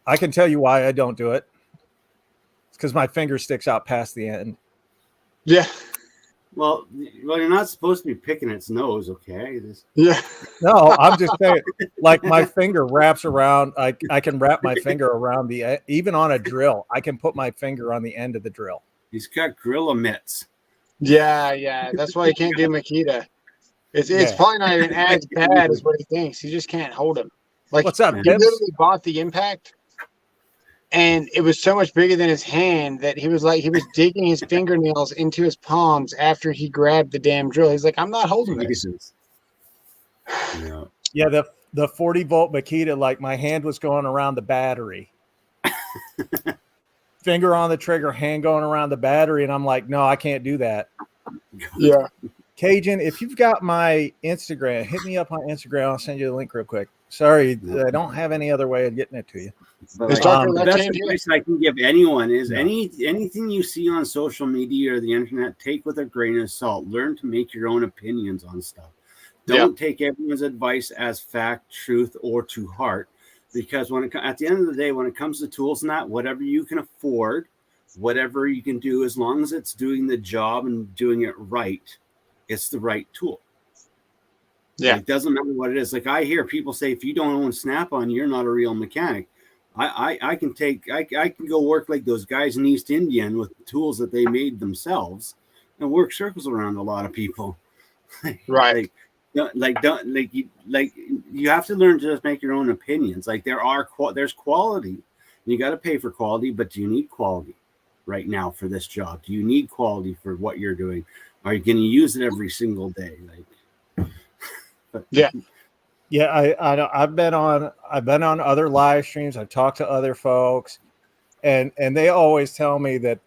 I can tell you why I don't do it. It's because my finger sticks out past the end. Yeah. Well, you're not supposed to be picking its nose, okay? Yeah. No, I'm just saying, like my finger wraps around. I can wrap my finger around even on a drill. I can put my finger on the end of the drill. He's got gorilla mitts. Yeah, yeah. That's why you can't do Makita. It's probably not even as bad as what he thinks. He just can't hold him. Like, What's up, he Gibbs? literally bought the Impact, and it was so much bigger than his hand that he was digging his fingernails into his palms after he grabbed the damn drill. He's like, I'm not holding this. Yeah. The 40-volt Makita, like my hand was going around the battery. Finger on the trigger, hand going around the battery, and I'm like, no, I can't do that. Yeah. Cajun, if you've got my Instagram, hit me up on Instagram. I'll send you the link real quick. Sorry, I don't have any other way of getting it to you. But Is like, Dr. the Left best Hand here? advice I can give anyone is No. anything you see on social media or the internet, take with a grain of salt. Learn to make your own opinions on stuff. Don't take everyone's advice as fact, truth, or to heart. Because at the end of the day, when it comes to tools and that, whatever you can afford, whatever you can do, as long as it's doing the job and doing it right, it's the right tool. Yeah. It doesn't matter what it is. Like I hear people say, if you don't own Snap-on, you're not a real mechanic. I can go work like those guys in East Indian with tools that they made themselves and work circles around a lot of people. Right. you have to learn to just make your own opinions. Like there's quality. You got to pay for quality, but do you need quality right now for this job? Do you need quality for what you're doing? Are you going to use it every single day? Yeah. Yeah, I've been on other live streams. I've talked to other folks, and they always tell me that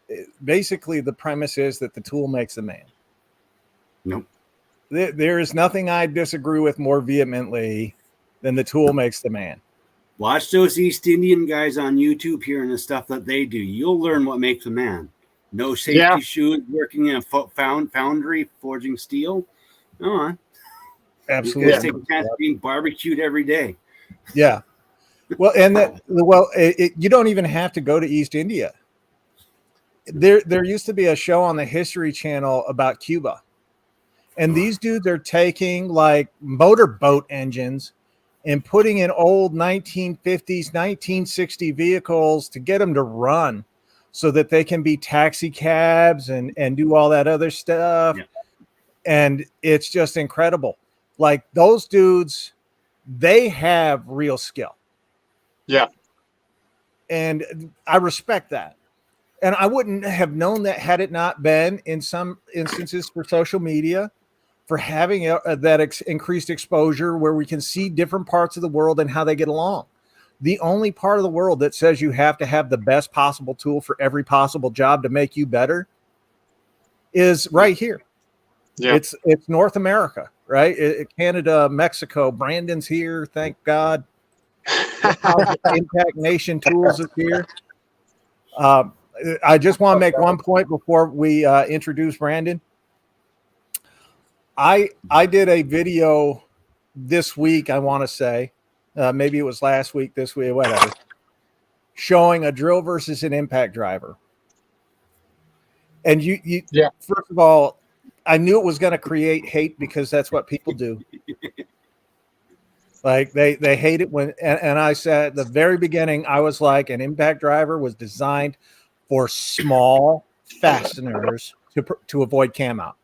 basically the premise is that the tool makes the man. Nope. There is nothing I disagree with more vehemently than the tool makes the man. Watch those East Indian guys on YouTube here and the stuff that they do. You'll learn what makes a man. No safety shoes, working in a foundry, forging steel. Come on. Absolutely. You take a chance of being barbecued every day. Yeah. Well, and you don't even have to go to East India. There used to be a show on the History Channel about Cuba. And these dudes are taking like motorboat engines and putting in old 1950s, 1960 vehicles to get them to run so that they can be taxi cabs and do all that other stuff. Yeah. And it's just incredible. Like those dudes, they have real skill. Yeah. And I respect that. And I wouldn't have known that had it not been in some instances for social media, for having that increased exposure where we can see different parts of the world and how they get along. The only part of the world that says you have to have the best possible tool for every possible job to make you better is right here. Yeah. It's North America, right? Canada, Mexico, Brandon's here. Thank God. Impact Nation Tools is here. I just want to make one point before we introduce Brandon. I did a video this week, I want to say, maybe it was last week, this week, whatever, showing a drill versus an impact driver. And you first of all, I knew it was going to create hate because that's what people do. Like they hate it when, and I said at the very beginning, I was like, an impact driver was designed for small fasteners to avoid cam out.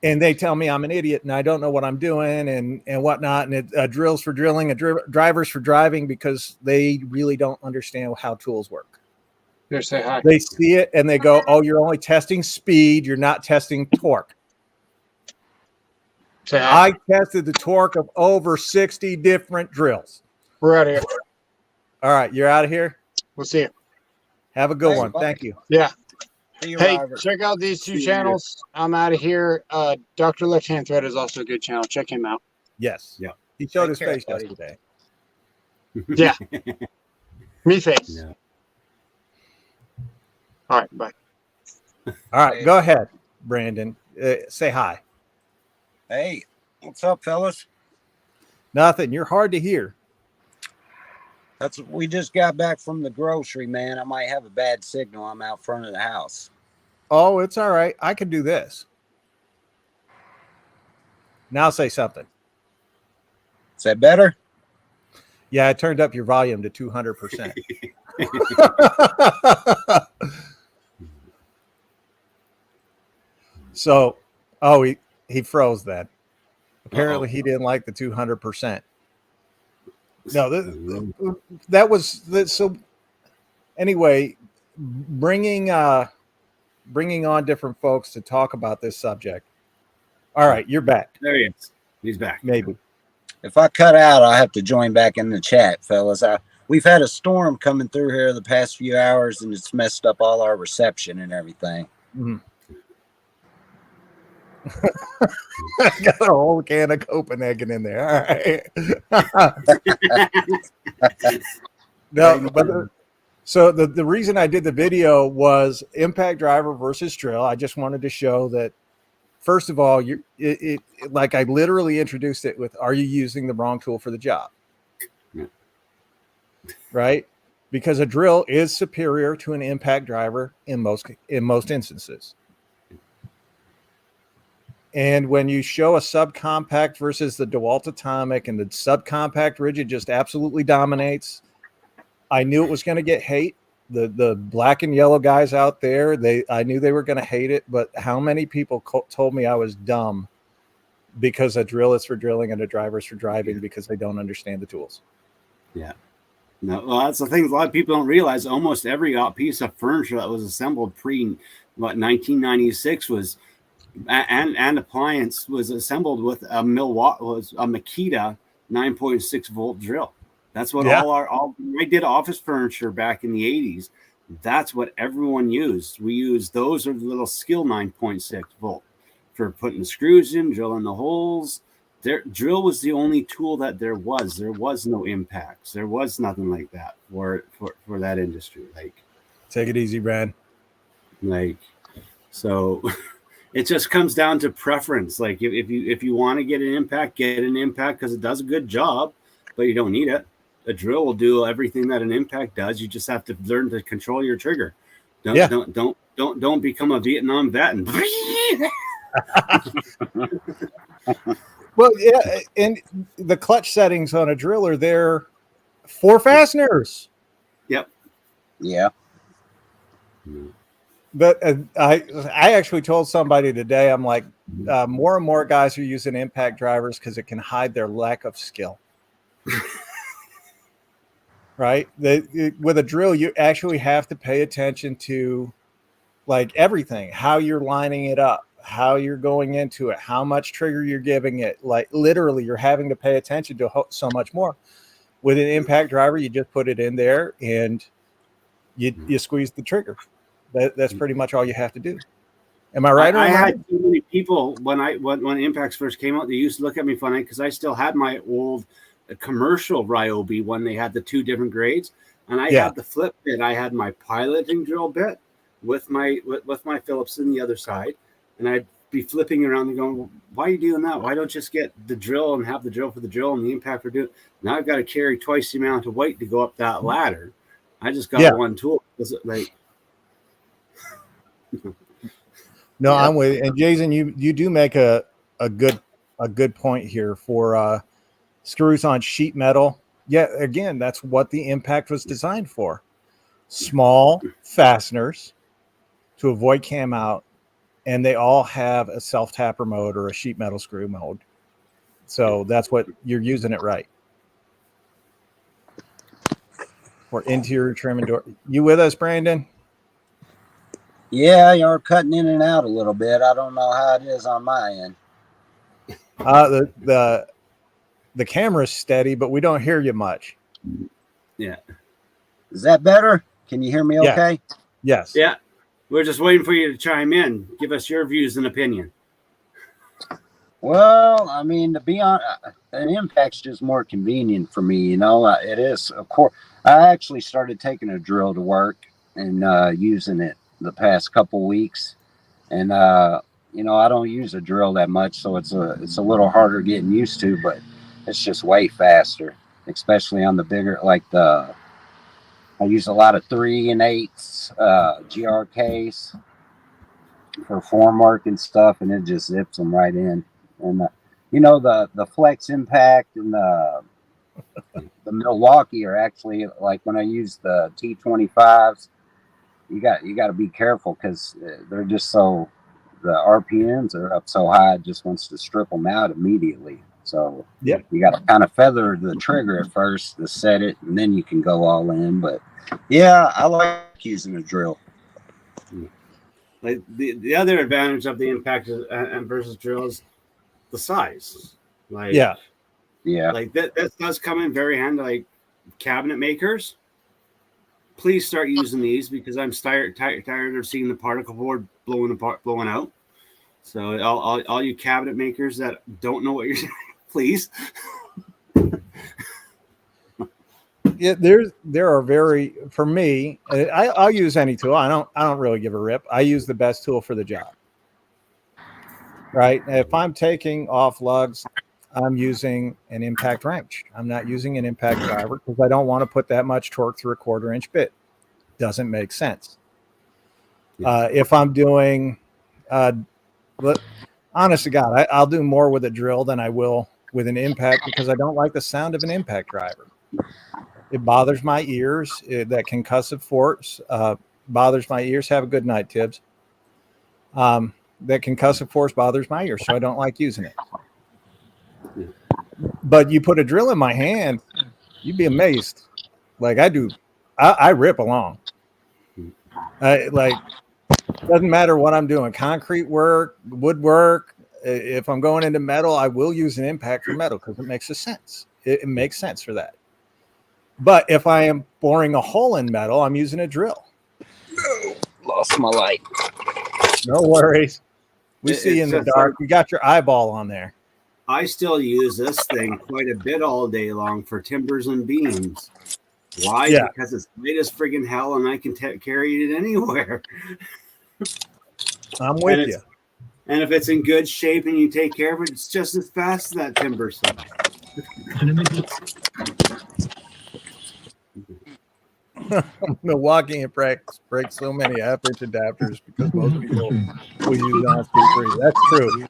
And they tell me I'm an idiot and I don't know what I'm doing and whatnot. And it drills for drilling, drivers for driving because they really don't understand how tools work. Say hi. They see it and they go, "Oh, you're only testing speed. You're not testing torque." Say hi. I tested the torque of over 60 different drills. We're out of here. All right, you're out of here. We'll see you. Have a good one. Thank you. Yeah. Hey, check out these two channels. I'm out of here. Dr. Left Hand Thread is also a good channel. Check him out. Yes. Yeah. He showed his face yesterday. Yeah. Me face. Yeah. All right. Bye. All right. Go ahead, Brandon. Say hi. Hey, what's up, fellas? Nothing. You're hard to hear. We just got back from the grocery, man. I might have a bad signal. I'm out front of the house. Oh, it's all right. I can do this. Now say something. Is that better? Yeah, I turned up your volume to 200%. So, he froze that. Apparently he didn't like the 200%. No, that was so. Anyway, bringing on different folks to talk about this subject. All right, you're back. There he is. He's back. Maybe. If I cut out, I'll have to join back in the chat, fellas. We've had a storm coming through here the past few hours, and it's messed up all our reception and everything. Mm-hmm. I got a whole can of Copenhagen in there. All right. No, but so the reason I did the video was impact driver versus drill. I just wanted to show that, first of all, like I literally introduced it with, are you using the wrong tool for the job? Yeah. Right? Because a drill is superior to an impact driver in most instances. And when you show a subcompact versus the DeWalt Atomic, and the subcompact rigid just absolutely dominates, I knew it was going to get hate. The black and yellow guys out there, I knew they were going to hate it. But how many people told me I was dumb because a drill is for drilling and a driver is for driving because they don't understand the tools. Yeah. No, well, that's the thing. A lot of people don't realize almost every piece of furniture that was assembled pre 1996 was and appliance was assembled with a Makita 9.6 volt drill. That's what all I did office furniture back in the 80s. That's what everyone used. We used those are the little Skill 9.6 volt for putting the screws in, drilling the holes. Drill was the only tool that there was. There was no impacts. There was nothing like that for that industry. Like, take it easy, Brad. Like, so it just comes down to preference. Like, if you want to get an impact because it does a good job, but you don't need it. A drill will do everything that an impact does. You just have to learn to control your trigger. Don't become a Vietnam vet and well, yeah, and the clutch settings on a drill are there for fasteners. Yep. Yeah. But I actually told somebody today, I'm like, more and more guys are using impact drivers because it can hide their lack of skill. Right? With a drill, you actually have to pay attention to like everything, how you're lining it up, how you're going into it, how much trigger you're giving it. Like literally, you're having to pay attention to so much more. With an impact driver, you just put it in there and you squeeze the trigger. That's pretty much all you have to do. Am I right? I had too many people when impacts first came out. They used to look at me funny because I still had my old commercial Ryobi when they had the two different grades, and I had the flip bit. I had my piloting drill bit with my Phillips in the other side, and I'd be flipping around and going, "Why are you doing that? Why don't you just get the drill and have the drill for the drill and the impact for doing?" Now I've got to carry twice the amount of weight to go up that ladder. I just got one tool. Like. No, I'm with you. And Jason, you do make a good point here for screws on sheet metal. Yeah, again, that's what the impact was designed for. Small fasteners to avoid cam out, and they all have a self-tapper mode or a sheet metal screw mode. So that's what you're using it right. For interior trim and door. You with us, Brandon? Yeah, you're cutting in and out a little bit. I don't know how it is on my end. The camera's steady, but we don't hear you much. Yeah. Is that better? Can you hear me okay? Yes. Yeah. We're just waiting for you to chime in. Give us your views and opinion. Well, I mean, to be honest, an impact's just more convenient for me. You know, it is. Of course, I actually started taking a drill to work and using it the past couple weeks, and you know, I don't use a drill that much, so it's a little harder getting used to, but it's just way faster, especially on the bigger, like I use a lot of 3 and 8s GRKs for form work and stuff, and it just zips them right in. And you know, the Flex Impact and the Milwaukee are actually, like when I use the T25s, you got to be careful because they're just the RPMs are up so high, it just wants to strip them out immediately. So you got to kind of feather the trigger at first to set it, and then you can go all in. But yeah, I like using a drill. Like the other advantage of the impact and versus drill is the size. Like like that does come in very handy. Like cabinet makers, please start using these because I'm tired of seeing the particle board blowing out. So all you cabinet makers that don't know what you're doing, please. Yeah, there are very, for me, I'll use any tool. I don't really give a rip. I use the best tool for the job. Right? If I'm taking off lugs, I'm using an impact wrench. I'm not using an impact driver because I don't want to put that much torque through a 1/4 inch bit. Doesn't make sense. If I'm doing, honest to God, I'll do more with a drill than I will with an impact because I don't like the sound of an impact driver. It bothers my ears. That concussive force bothers my ears. Have a good night, Tibbs. That concussive force bothers my ears, so I don't like using it. But you put a drill in my hand, you'd be amazed. Like I do, I rip along. Like doesn't matter what I'm doing, concrete work, woodwork. If I'm going into metal, I will use an impact for metal because it makes sense. It makes sense for that. But if I am boring a hole in metal, I'm using a drill. No, lost my light. No worries. We see you in the dark. Like, you got your eyeball on there. I still use this thing quite a bit all day long for timbers and beams. Why? Yeah. Because it's light as friggin' hell and I can carry it anywhere. I'm with you. And if it's in good shape and you take care of it, it's just as fast as that timber saw. Milwaukee breaks so many average adapters because most people will use on-speed 3. That's true.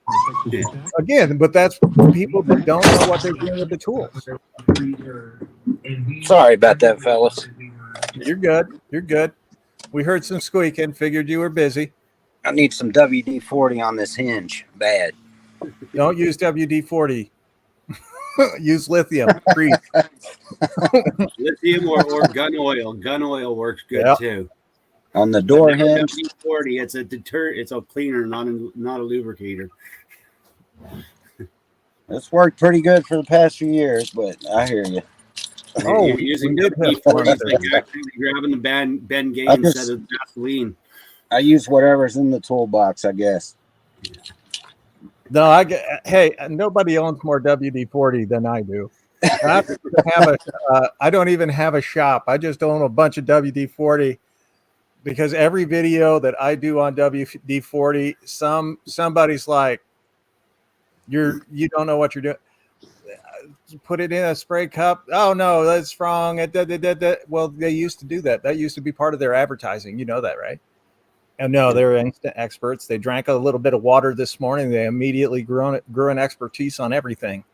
Yeah. Again, but that's people that don't know what they're doing with the tools. Sorry about that, fellas. You're good. You're good. We heard some squeaking. Figured you were busy. I need some WD-40 on this hinge. Bad. Don't use WD-40. Use lithium. Grease. Lithium or gun oil. Gun oil works good too. On the door hinge. WD-40, it's a deterrent. It's a cleaner, not a lubricator. It's worked pretty good for the past few years, but I hear you. Oh, you're using good D40, like actually grabbing the Ben Gay instead of gasoline. I use whatever's in the toolbox, I guess. No, hey, nobody owns more WD-40 than I do. I don't even have a shop. I just own a bunch of WD-40 because every video that I do on WD-40, somebody's like, you don't know what you're doing. Put it in a spray cup. Oh no, that's wrong. Well, they used to do that. That used to be part of their advertising. You know that, right? And no, they're instant experts. They drank a little bit of water this morning. They immediately grew an expertise on everything.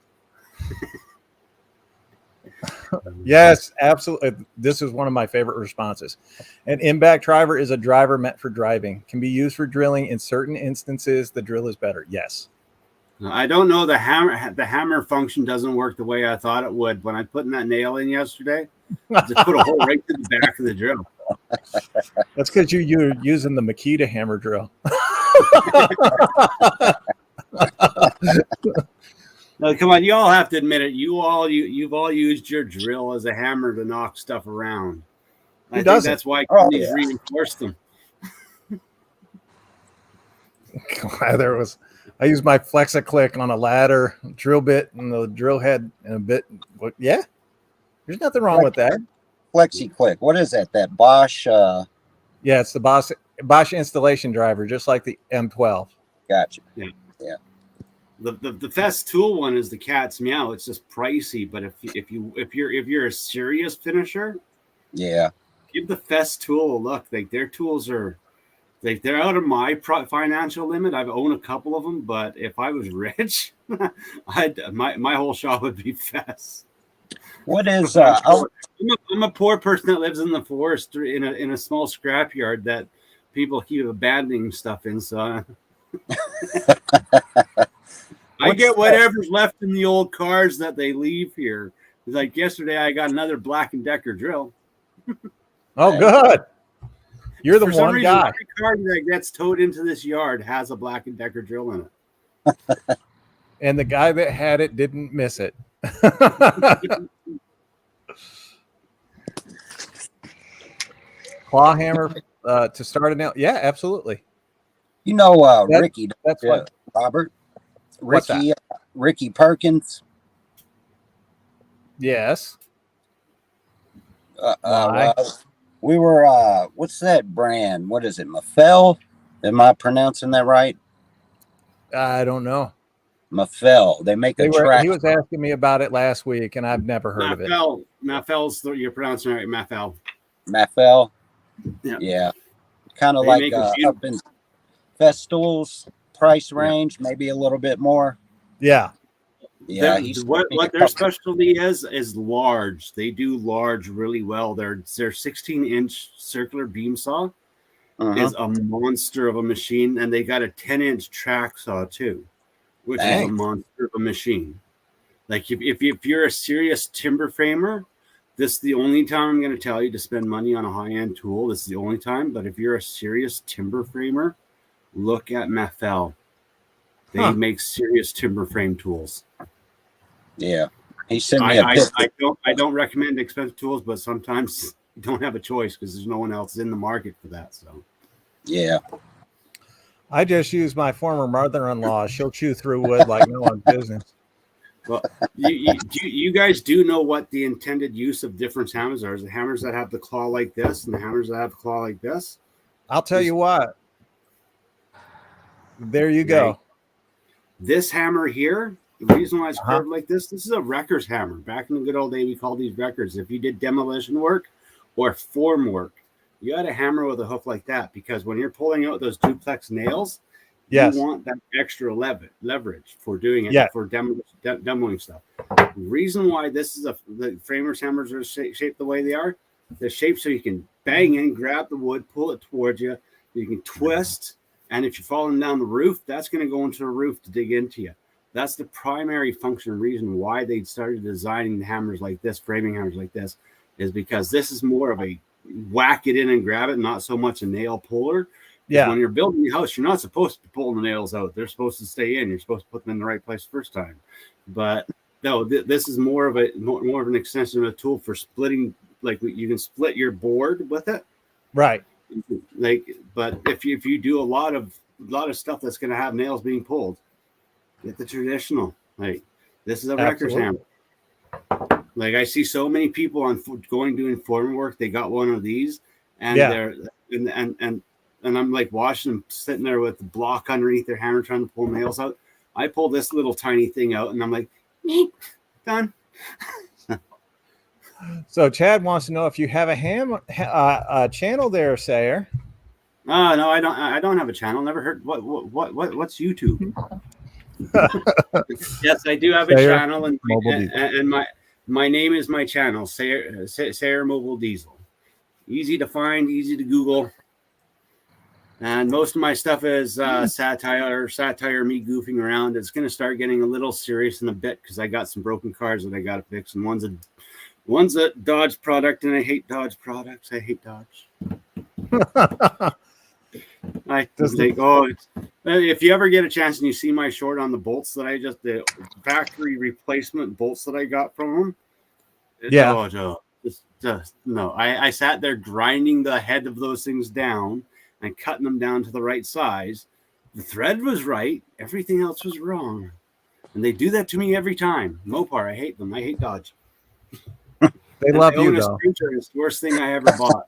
Yes, absolutely. This is one of my favorite responses. An impact driver is a driver meant for driving. Can be used for drilling. In certain instances, the drill is better. Yes. I don't know. The hammer function doesn't work the way I thought it would. When I put that nail in yesterday, just put a hole right to the back of the drill. That's because you're using the Makita hammer drill. No, come on, you all have to admit it. You've all used your drill as a hammer to knock stuff around. I think that's why companies reinforced them. I used my Flexa-Click on a ladder, drill bit, and the drill head, and a bit. Yeah, there's nothing wrong with that. Flexi-Click. What is that? That Bosch? Yeah, it's the Bosch installation driver, just like the M12. Gotcha. Yeah. The Festool one is the cat's meow. It's just pricey, but if you're a serious finisher, give the Festool a look. Like their tools are, they're out of my financial limit. I've owned a couple of them, but if I was rich, my whole shop would be Fest. What is? I'm a poor person that lives in the forest in a small scrapyard that people keep abandoning stuff in. So I get whatever's left in the old cars that they leave here. Like yesterday, I got another Black & Decker drill. Oh, good. You're the one guy. Every car that gets towed into this yard has a Black & Decker drill in it. And the guy that had it didn't miss it. Claw hammer to start it out. Yeah, absolutely. You know, Ricky. That's what Robert. Ricky Perkins. Yes. We were. What's that brand? What is it? Mafell? Am I pronouncing that right? I don't know. Mafell. They make a track. He was asking me about it last week, and I've never heard of it. Mafell's you're pronouncing it right. Mafell. Mafell. Yeah. Yeah. Kind of like up in Festool's price range, maybe a little bit more. Yeah. Yeah. What their specialty is large. They do large really well. Their 16-inch circular beam saw is a monster of a machine, and they got a 10-inch track saw too, which is a monster of a machine. Like if you're a serious timber framer, this is the only time I'm going to tell you to spend money on a high-end tool. This is the only time. But if you're a serious timber framer, look at Methel. They make serious timber frame tools. Yeah, he sent me a picture. I don't recommend expensive tools, but sometimes you don't have a choice because there's no one else in the market for that. So yeah, I just use my former mother-in-law. She'll chew through wood like no one's business. Well, you guys do know what the intended use of different hammers are? Is the hammers that have the claw like this and the hammers that have the claw like this? I'll tell you what. There you go. This hammer here, the reason why it's curved like this is a wrecker's hammer. Back in the good old day, we called these wreckers. If you did demolition work or form work, you had a hammer with a hook like that because when you're pulling out those duplex nails, you want that extra leverage for doing it, for demoing stuff. The reason why the framers' hammers are shaped the way they are, they're shaped so you can bang in, grab the wood, pull it towards you. You can twist, and if you're falling down the roof, that's going to go into the roof to dig into you. That's the primary function and reason why they started designing the hammers like this, framing hammers like this, is because this is more of a whack it in and grab it, not so much a nail puller. Yeah. When you're building your house, you're not supposed to pull the nails out. They're supposed to stay in. You're supposed to put them in the right place first time. But no, this is more of an extension of a tool for splitting. Like you can split your board with it, right? Like, but if you do a lot of stuff that's going to have nails being pulled, get the traditional. Like this is a wrecker's hammer. Like I see so many people doing forming work. They got one of these, and they're and I'm like watching them sitting there with the block underneath their hammer trying to pull nails out. I pull this little tiny thing out and I'm like, done. So Chad wants to know if you have a channel there, Sayer. No, I don't have a channel. Never heard what's YouTube? Yes, I do have a channel and my name is my channel, Sayer Mobile Diesel. Easy to find, easy to Google. And most of my stuff is satire, me goofing around. It's going to start getting a little serious in a bit because I got some broken cars that I got to fix. And one's a Dodge product, and I hate Dodge products. I hate Dodge. If you ever get a chance and you see my short on the bolts that the factory replacement bolts that I got from them. No. I sat there grinding the head of those things down and cutting them down to the right size. The thread was right. Everything else was wrong. And they do that to me every time. Mopar, I hate them. I hate Dodge. They love you, though. It's the worst thing I ever bought.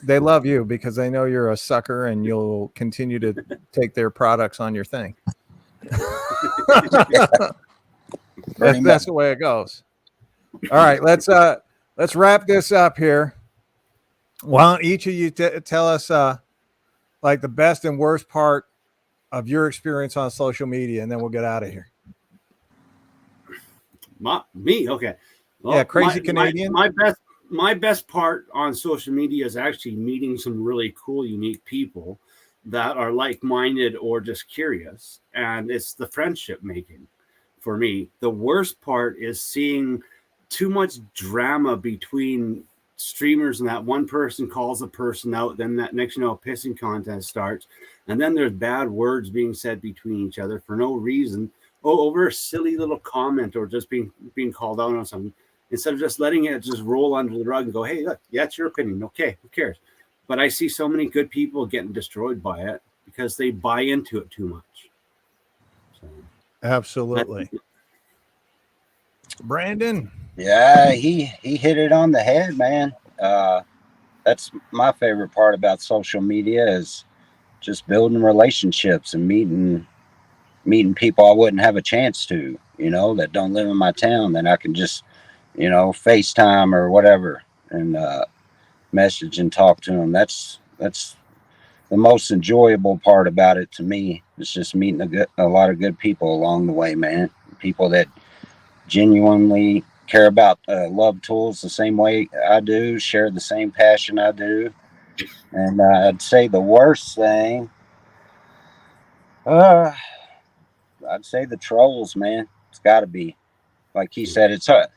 They love you because they know you're a sucker and you'll continue to take their products on your thing. That's the way it goes. All right, let's wrap this up here. Why don't each of you tell us like the best and worst part of your experience on social media, and then we'll get out of here. Me? Okay. Well, Crazy Canadian. My best part on social media is actually meeting some really cool, unique people that are like-minded or just curious. And it's the friendship making for me. The worst part is seeing too much drama between streamers, and that one person calls a person out, then that next a pissing contest starts, and then there's bad words being said between each other for no reason, over a silly little comment or just being called out on something, instead of just letting it just roll under the rug and go, hey, look, it's your opinion, okay, who cares? But I see so many good people getting destroyed by it because they buy into it too much. So, absolutely. Brandon. Yeah, he hit it on the head, man. That's my favorite part about social media is just building relationships and meeting people I wouldn't have a chance to, that don't live in my town, that I can just, FaceTime or whatever and message and talk to them. That's the most enjoyable part about it to me. It's just meeting a lot of good people along the way, man. People that genuinely care about love tools the same way I do, share the same passion I do. And I'd say the worst thing, I'd say the trolls, man. It's got to be, like he said, it's hard.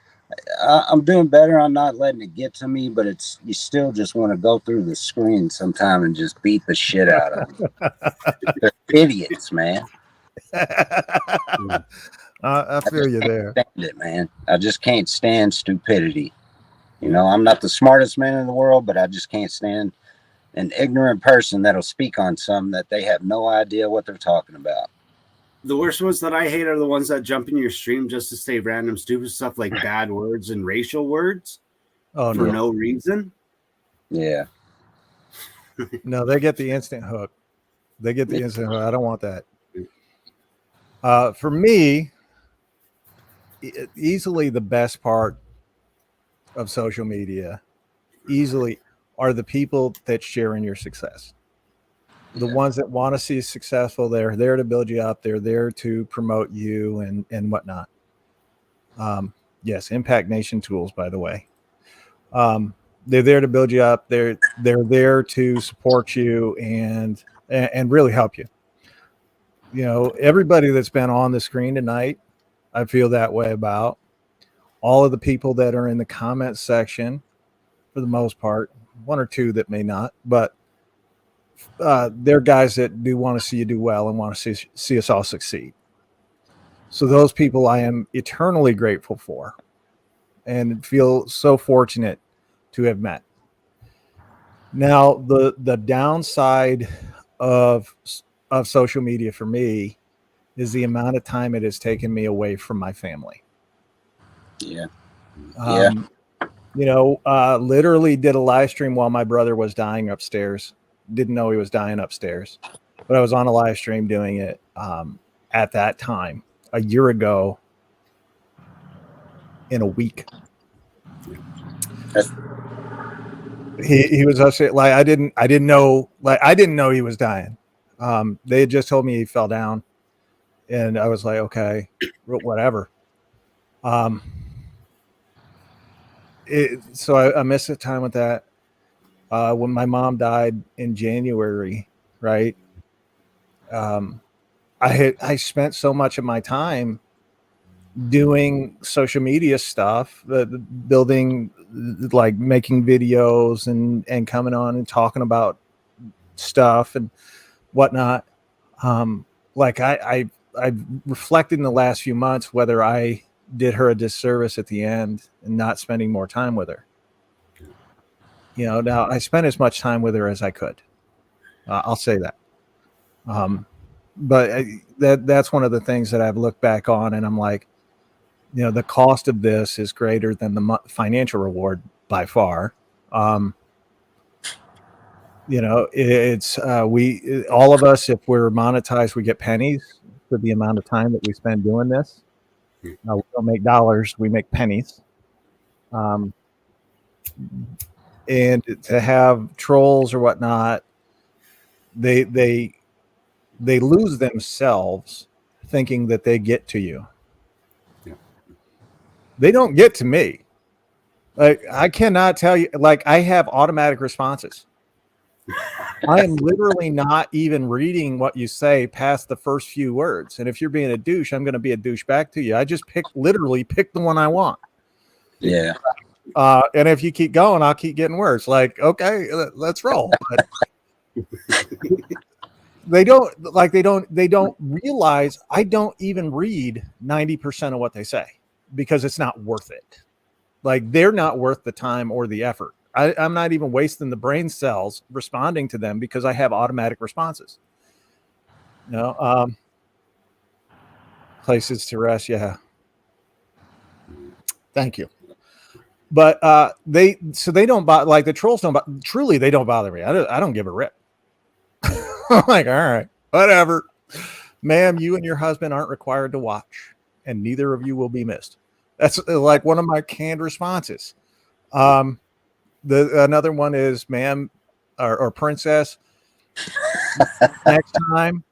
I'm doing better on not letting it get to me, but it's, you still just want to go through the screen sometime and just beat the shit out of them. They're idiots, man. I feel you there. Stand it, man. I just can't stand stupidity. You know, I'm not the smartest man in the world, but I just can't stand an ignorant person that'll speak on something that they have no idea what they're talking about. The worst ones that I hate are the ones that jump in your stream just to say random stupid stuff like bad words and racial words for no reason. Yeah. No, they get the instant hook. They get the instant hook. I don't want that. For me, easily the best part of social media easily are the people that share in your success. The ones that want to see you successful, they're there to build you up. They're there to promote you and whatnot. Yes, Impact Nation tools, by the way. They're there to build you up. They're there to support you and really help you. You know, everybody that's been on the screen tonight, I feel that way about. All of the people that are in the comment section, for the most part, one or two that may not, but they're guys that do want to see you do well and want to see us all succeed. So those people I am eternally grateful for and feel so fortunate to have met. Now, the downside of social media for me is the amount of time it has taken me away from my family. Yeah. You know, literally did a live stream while my brother was dying upstairs. Didn't know he was dying upstairs, but I was on a live stream doing it at that time a year ago in a week. He was upset. Like I didn't know he was dying. They had just told me he fell down, and I was like, okay, whatever. So I missed the time with that. When my mom died in January, right? I spent so much of my time doing social media stuff, building, like making videos and coming on and talking about stuff and whatnot. Like I reflected in the last few months whether I did her a disservice at the end and not spending more time with her. You know, now I spent as much time with her as I could. I'll say that. But that's one of the things that I've looked back on, and I'm like, you know, the cost of this is greater than the financial reward by far. You know, it's all of us, if we're monetized, we get pennies for the amount of time that we spend doing this. We don't make dollars, we make pennies. And to have trolls or whatnot, they lose themselves thinking that they get to you. Yeah. They don't get to me. Like, I cannot tell you, like, I have automatic responses. I am literally not even reading what you say past the first few words. And if you're being a douche, I'm going to be a douche back to you. I just literally pick the one I want. Yeah. And if you keep going, I'll keep getting worse. Like, okay, let's roll. But they don't realize I don't even read 90% of what they say because it's not worth it. Like, they're not worth the time or the effort. I'm not even wasting the brain cells responding to them because I have automatic responses. You know, places to rest. Yeah. Thank you. But they don't bother, like the trolls don't bother, truly they don't bother me. I don't give a rip. I'm like, all right, whatever. Ma'am, you and your husband aren't required to watch, and neither of you will be missed. That's like one of my canned responses. Another one is, ma'am or princess, next time,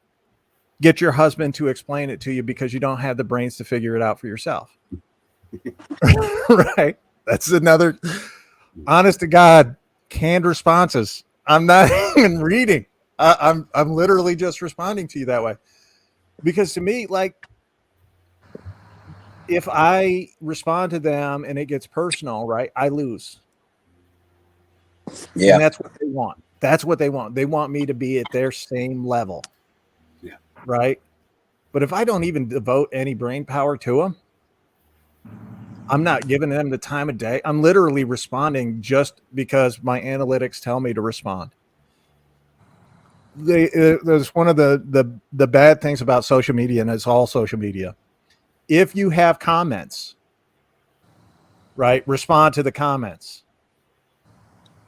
get your husband to explain it to you because you don't have the brains to figure it out for yourself. Right? That's another honest to God canned responses. I'm not even reading. I'm literally just responding to you that way. Because to me, like, if I respond to them and it gets personal, right, I lose. Yeah. And that's what they want. That's what they want. They want me to be at their same level. Yeah. Right. But if I don't even devote any brain power to them, I'm not giving them the time of day. I'm literally responding just because my analytics tell me to respond. There's one of the bad things about social media, and it's all social media. If you have comments, right, respond to the comments.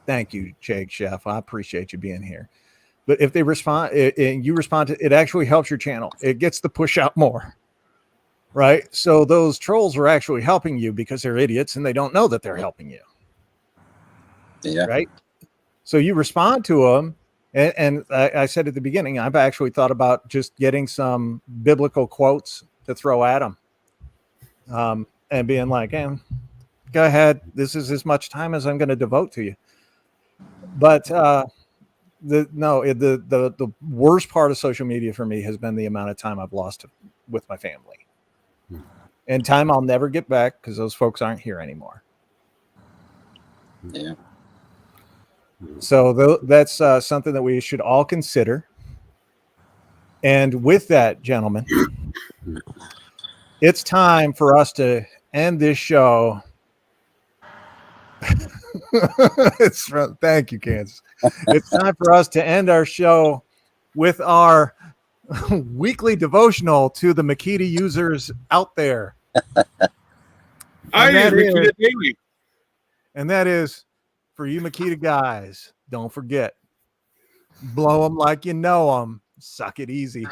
Thank you, Jake Chef. I appreciate you being here. But if they respond and you respond to it, actually helps your channel. It gets the push out more. Right. So those trolls are actually helping you because they're idiots and they don't know that they're helping you. Yeah. Right. So you respond to them. And I said at the beginning, I've actually thought about just getting some biblical quotes to throw at them and being like, go ahead. This is as much time as I'm going to devote to you. But the worst part of social media for me has been the amount of time I've lost with my family. And time I'll never get back because those folks aren't here anymore. Yeah. So that's something that we should all consider. And with that, gentlemen, it's time for us to end this show. Thank you, Kansas. It's time for us to end our show with our weekly devotional to the Makita users out there. And that is for you Makita guys, don't forget, blow them like you know them. Suck it easy.